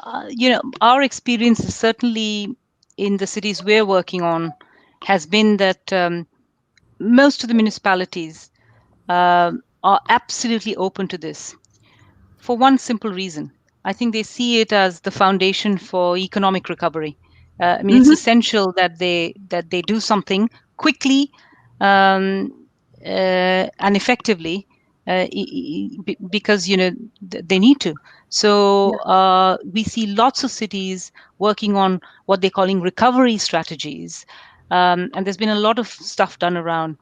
C: our experience is certainly in the cities we're working on has been that most of the municipalities are absolutely open to this for one simple reason. I think they see it as the foundation for economic recovery. I mean, it's essential that they do something quickly and effectively because they need to. So we see lots of cities working on what they're calling recovery strategies, and there's been a lot of stuff done around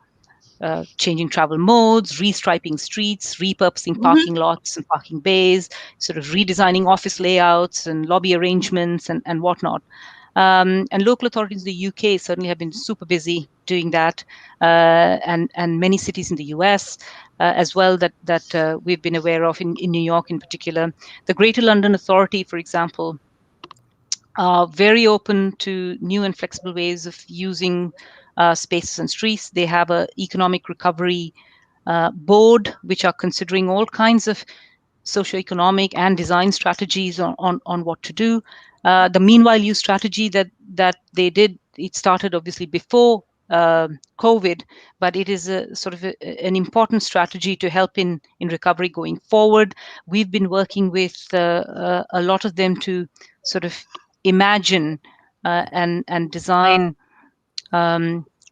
C: changing travel modes, restriping streets, repurposing parking lots and parking bays, sort of redesigning office layouts and lobby arrangements and whatnot. And local authorities in the UK certainly have been super busy doing that, and many cities in the US as well that we've been aware of in New York in particular. The Greater London Authority, for example, are very open to new and flexible ways of using spaces and streets. They have an economic recovery board, which are considering all kinds of socioeconomic and design strategies on what to do. The meanwhile use strategy that they did, it started obviously before COVID, but it is a sort of an important strategy to help in recovery going forward. We've been working with a lot of them to sort of imagine and design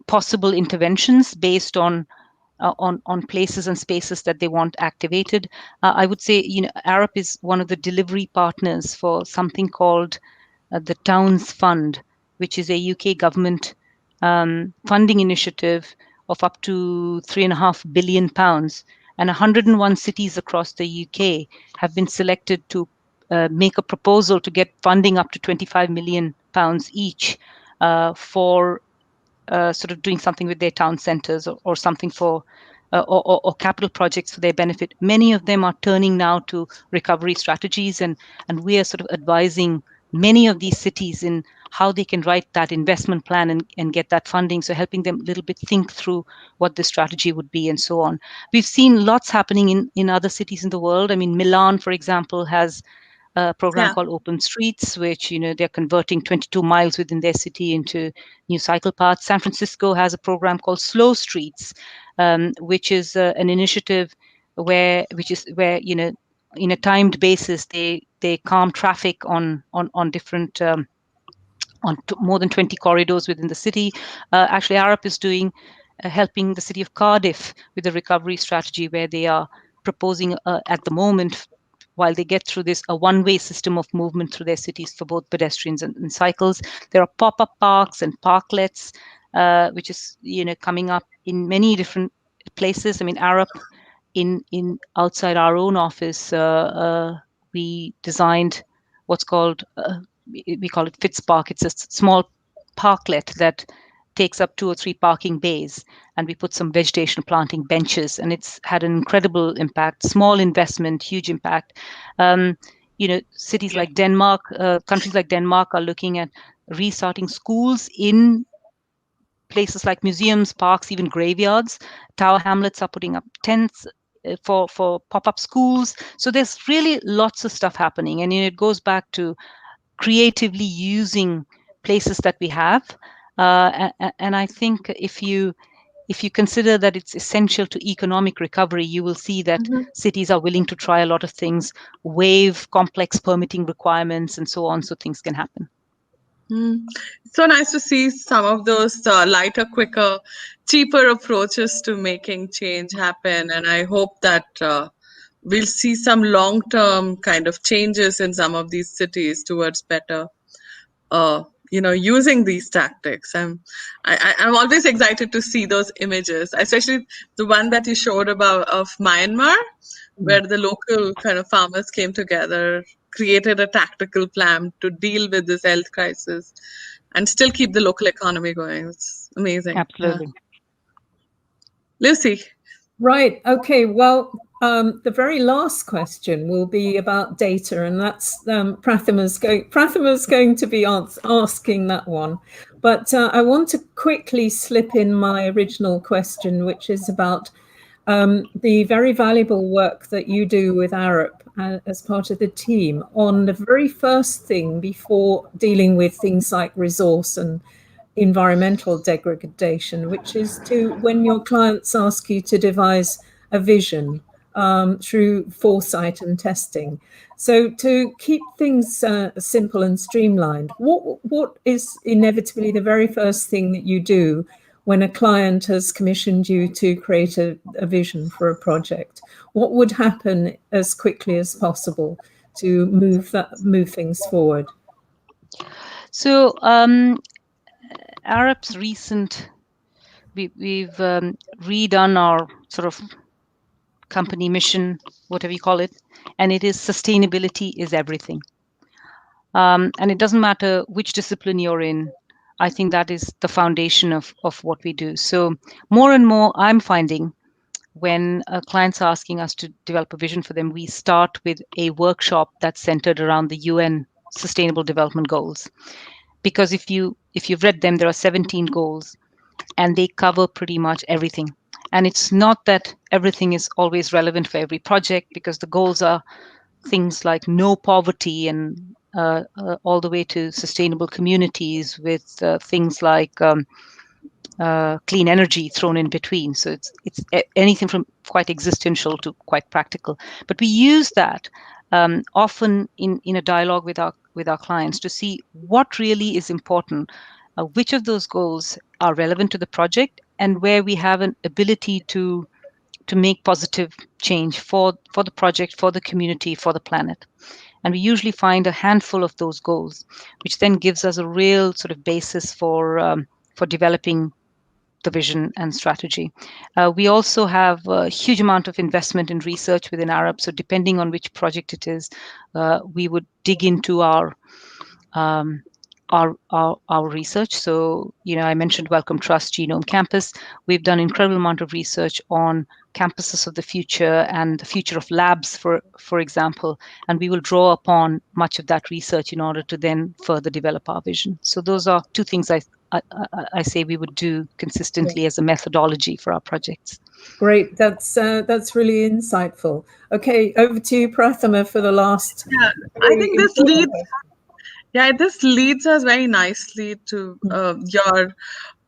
C: possible interventions based on places and spaces that they want activated. I would say, Arup is one of the delivery partners for something called the Towns Fund, which is a UK government funding initiative of up to £3.5 billion, and 101 cities across the UK have been selected to make a proposal to get funding up to £25 million each for sort of doing something with their town centres or something for or capital projects for their benefit. Many of them are turning now to recovery strategies, and we are sort of advising many of these cities in how they can write that investment plan and get that funding. So helping them a little bit think through what the strategy would be and so on. We've seen lots happening in other cities in the world. I mean, Milan, for example, has a program called Open Streets, which they're converting 22 miles within their city into new cycle paths. San Francisco has a program called Slow Streets, which is an initiative where in a timed basis they calm traffic on different more than 20 corridors within the city. Actually, Arup is doing helping the city of Cardiff with a recovery strategy where they are proposing at the moment, while they get through this, a one-way system of movement through their cities for both pedestrians and cycles. There are pop-up parks and parklets, which is coming up in many different places. I mean, Arup in outside our own office, we designed what's called we call it Fitzpark. It's a small parklet that takes up 2 or 3 parking bays, and we put some vegetation planting benches, and it's had an incredible impact. Small investment, huge impact. Cities like Denmark, countries like Denmark are looking at restarting schools in places like museums, parks, even graveyards. Tower hamlets are putting up tents for pop-up schools. So there's really lots of stuff happening, and it goes back to creatively using places that we have. And I think if you consider that it's essential to economic recovery, you will see that cities are willing to try a lot of things, waive complex permitting requirements and so on, so things can happen.
A: It's so nice to see some of those lighter, quicker, cheaper approaches to making change happen. And I hope that we'll see some long-term kind of changes in some of these cities towards better using these tactics. I'm always excited to see those images, especially the one that you showed of Myanmar, where the local kind of farmers came together, created a tactical plan to deal with this health crisis and still keep the local economy going. It's amazing.
C: Absolutely.
A: Lucy.
B: Right. Okay. Well, the very last question will be about data, and that's Prathima's going to be asking that one. But I want to quickly slip in my original question, which is about the very valuable work that you do with Arup as part of the team on the very first thing before dealing with things like resource and environmental degradation, which is to when your clients ask you to devise a vision through foresight and testing. So to keep things simple and streamlined, what is inevitably the very first thing that you do when a client has commissioned you to create a vision for a project? What would happen as quickly as possible to move things forward?
C: So Arup's recent, we've redone our sort of company mission, whatever you call it, and it is sustainability is everything. And it doesn't matter which discipline you're in. I think that is the foundation of what we do. So more and more, I'm finding when clients are asking us to develop a vision for them, we start with a workshop that's centered around the UN Sustainable Development Goals. Because if you've read them, there are 17 goals, and they cover pretty much everything. And it's not that everything is always relevant for every project, because the goals are things like no poverty and all the way to sustainable communities with things like clean energy thrown in between. So it's anything from quite existential to quite practical. But we use that often in a dialogue with our clients to see what really is important, which of those goals are relevant to the project, and where we have an ability to make positive change for the project, for the community, for the planet. And we usually find a handful of those goals, which then gives us a real sort of basis for developing the vision and strategy. We also have a huge amount of investment in research within Arup. So depending on which project it is, we would dig into um, our research. So, I mentioned Wellcome Trust Genome Campus. We've done incredible amount of research on campuses of the future and the future of labs, for example, and we will draw upon much of that research in order to then further develop our vision. So those are two things I say we would do consistently as a methodology for our projects.
B: Great, that's really insightful. Okay, over to you, Prathama, for the last.
A: Yeah, I think this leads us very nicely to your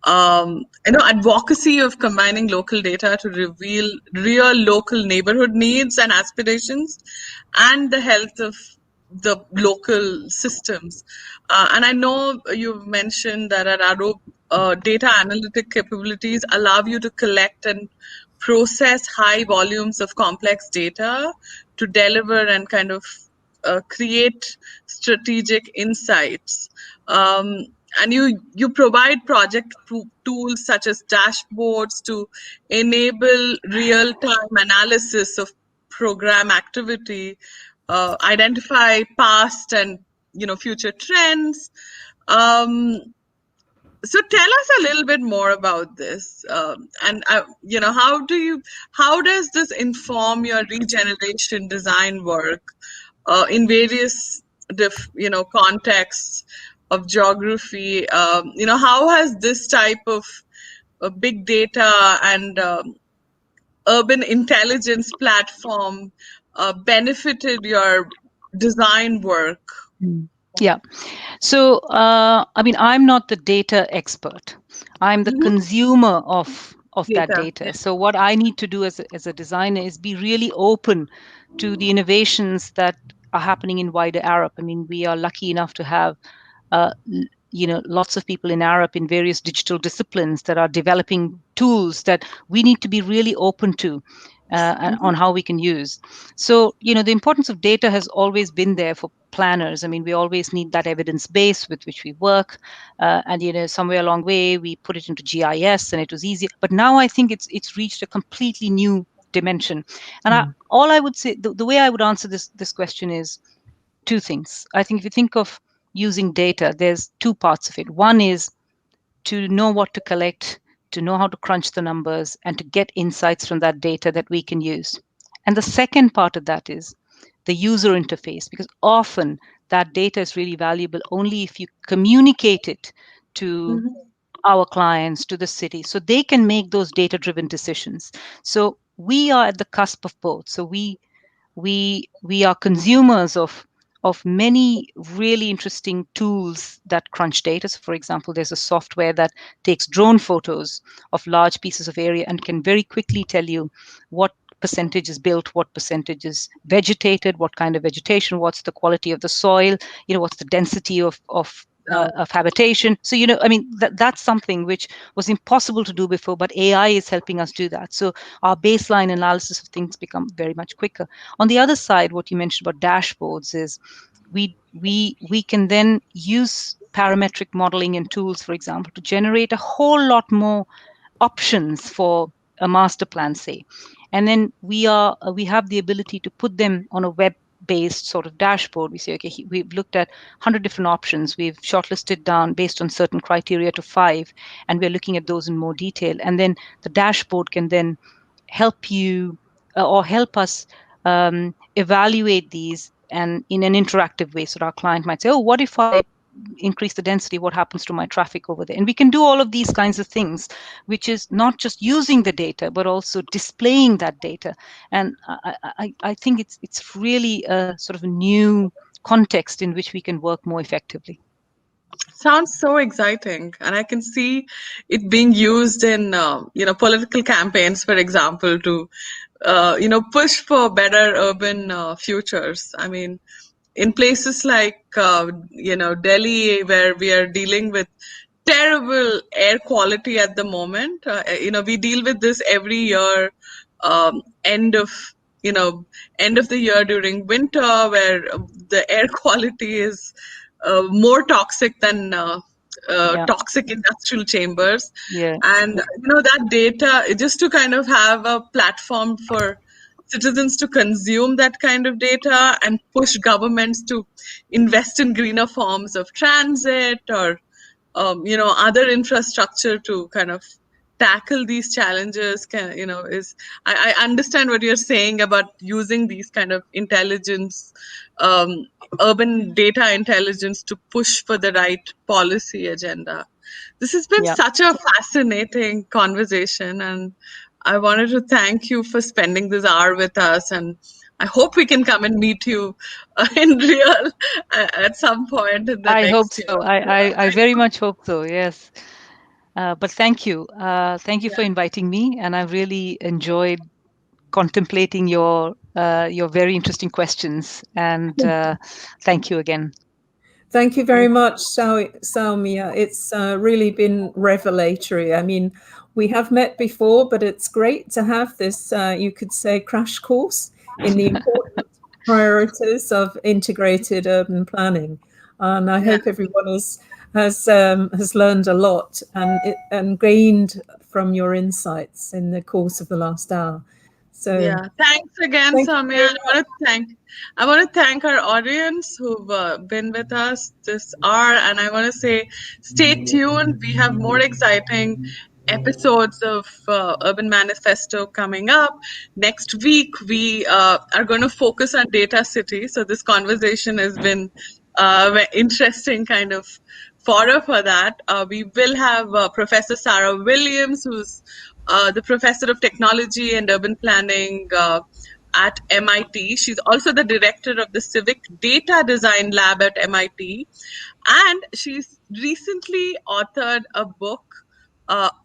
A: advocacy of combining local data to reveal real local neighborhood needs and aspirations, and the health of the local systems. And I know you've mentioned that at Arup, data analytic capabilities allow you to collect and process high volumes of complex data to deliver and kind of create strategic insights. And you provide project tools such as dashboards to enable real-time analysis of program activity, identify past and future trends. So tell us a little bit more about this, and how does this inform your regeneration design work in various contexts of geography? How has this type of big data and urban intelligence platform benefited your design work?
C: Yeah. So, I'm not the data expert. I'm the consumer of that
A: Data.
C: data. So what I need to do as a designer is be really open to the innovations that are happening in wider Arup. I mean, we are lucky enough to have lots of people in Arup in various digital disciplines that are developing tools that we need to be really open to on how we can use. So, the importance of data has always been there for planners. I mean, we always need that evidence base with which we work. And, somewhere along the way, we put it into GIS and it was easy. But now I think it's reached a completely new dimension. And all I would say, the way I would answer this question is two things. I think if you think of using data, there's two parts of it. One is to know what to collect, to know how to crunch the numbers, and to get insights from that data that we can use. And the second part of that is the user interface, because often that data is really valuable only if you communicate it to our clients, to the city, so they can make those data-driven decisions. So we are at the cusp of both. So we are consumers of of many really interesting tools that crunch data. So, for example, there's a software that takes drone photos of large pieces of area and can very quickly tell you what percentage is built, what percentage is vegetated, what kind of vegetation, what's the quality of the soil, what's the density of habitation. So, I mean, that's something which was impossible to do before, but AI is helping us do that. So our baseline analysis of things become very much quicker. On the other side, what you mentioned about dashboards is we can then use parametric modeling and tools, for example, to generate a whole lot more options for a master plan, say, and then we have the ability to put them on a web based sort of dashboard. We say, okay, we've looked at 100 different options, we've shortlisted down based on certain criteria to 5, and we're looking at those in more detail, and then the dashboard can then help you or help us evaluate these and in an interactive way. So our client might say, oh, what if I increase the density, what happens to my traffic over there? And we can do all of these kinds of things, which is not just using the data, but also displaying that data. And I think it's really a sort of a new context in which we can work more effectively.
A: Sounds so exciting, and I can see it being used in political campaigns, for example, to push for better urban futures. I mean, in places like Delhi, where we are dealing with terrible air quality at the moment. We deal with this every year, end of end of the year during winter, where the air quality is more toxic than
C: Yeah.
A: toxic industrial chambers.
C: Yeah.
A: And that data, just to kind of have a platform for citizens to consume that kind of data and push governments to invest in greener forms of transit or other infrastructure to kind of tackle these challenges. I understand what you're saying about using these kind of intelligence, urban data intelligence, to push for the right policy agenda. This has been
C: Yeah.
A: such a fascinating conversation, and I wanted to thank you for spending this hour with us, and I hope we can come and meet you in real at some point in the
C: I hope
A: next year.
C: so. I very much hope so. Yes. But thank you. Thank you for inviting me, and I've really enjoyed contemplating your very interesting questions. And thank you again.
B: Thank you very much, Sowmya. It's really been revelatory. I mean, we have met before, but it's great to have this, you could say, crash course in the important priorities of integrated urban planning. And I hope everyone has learned a lot and gained from your insights in the course of the last hour. So
A: yeah, thanks again,
B: thank you
A: Sowmya.
B: very much.
A: I want to thank our audience who've been with us this hour, and I want to say, stay tuned. We have more exciting episodes of Urban Manifesto coming up. Next week, we are going to focus on data city. So this conversation has been very interesting kind of fodder for that. We will have Professor Sarah Williams, who's the professor of technology and urban planning at MIT. She's also the director of the Civic Data Design Lab at MIT. And she's recently authored a book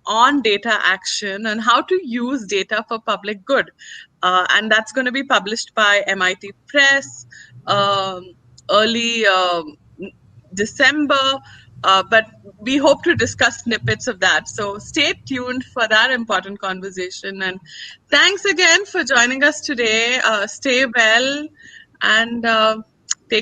A: on data action and how to use data for public good. And that's going to be published by MIT Press early December. But we hope to discuss snippets of that. So stay tuned for that important conversation. And thanks again for joining us today. Stay well, and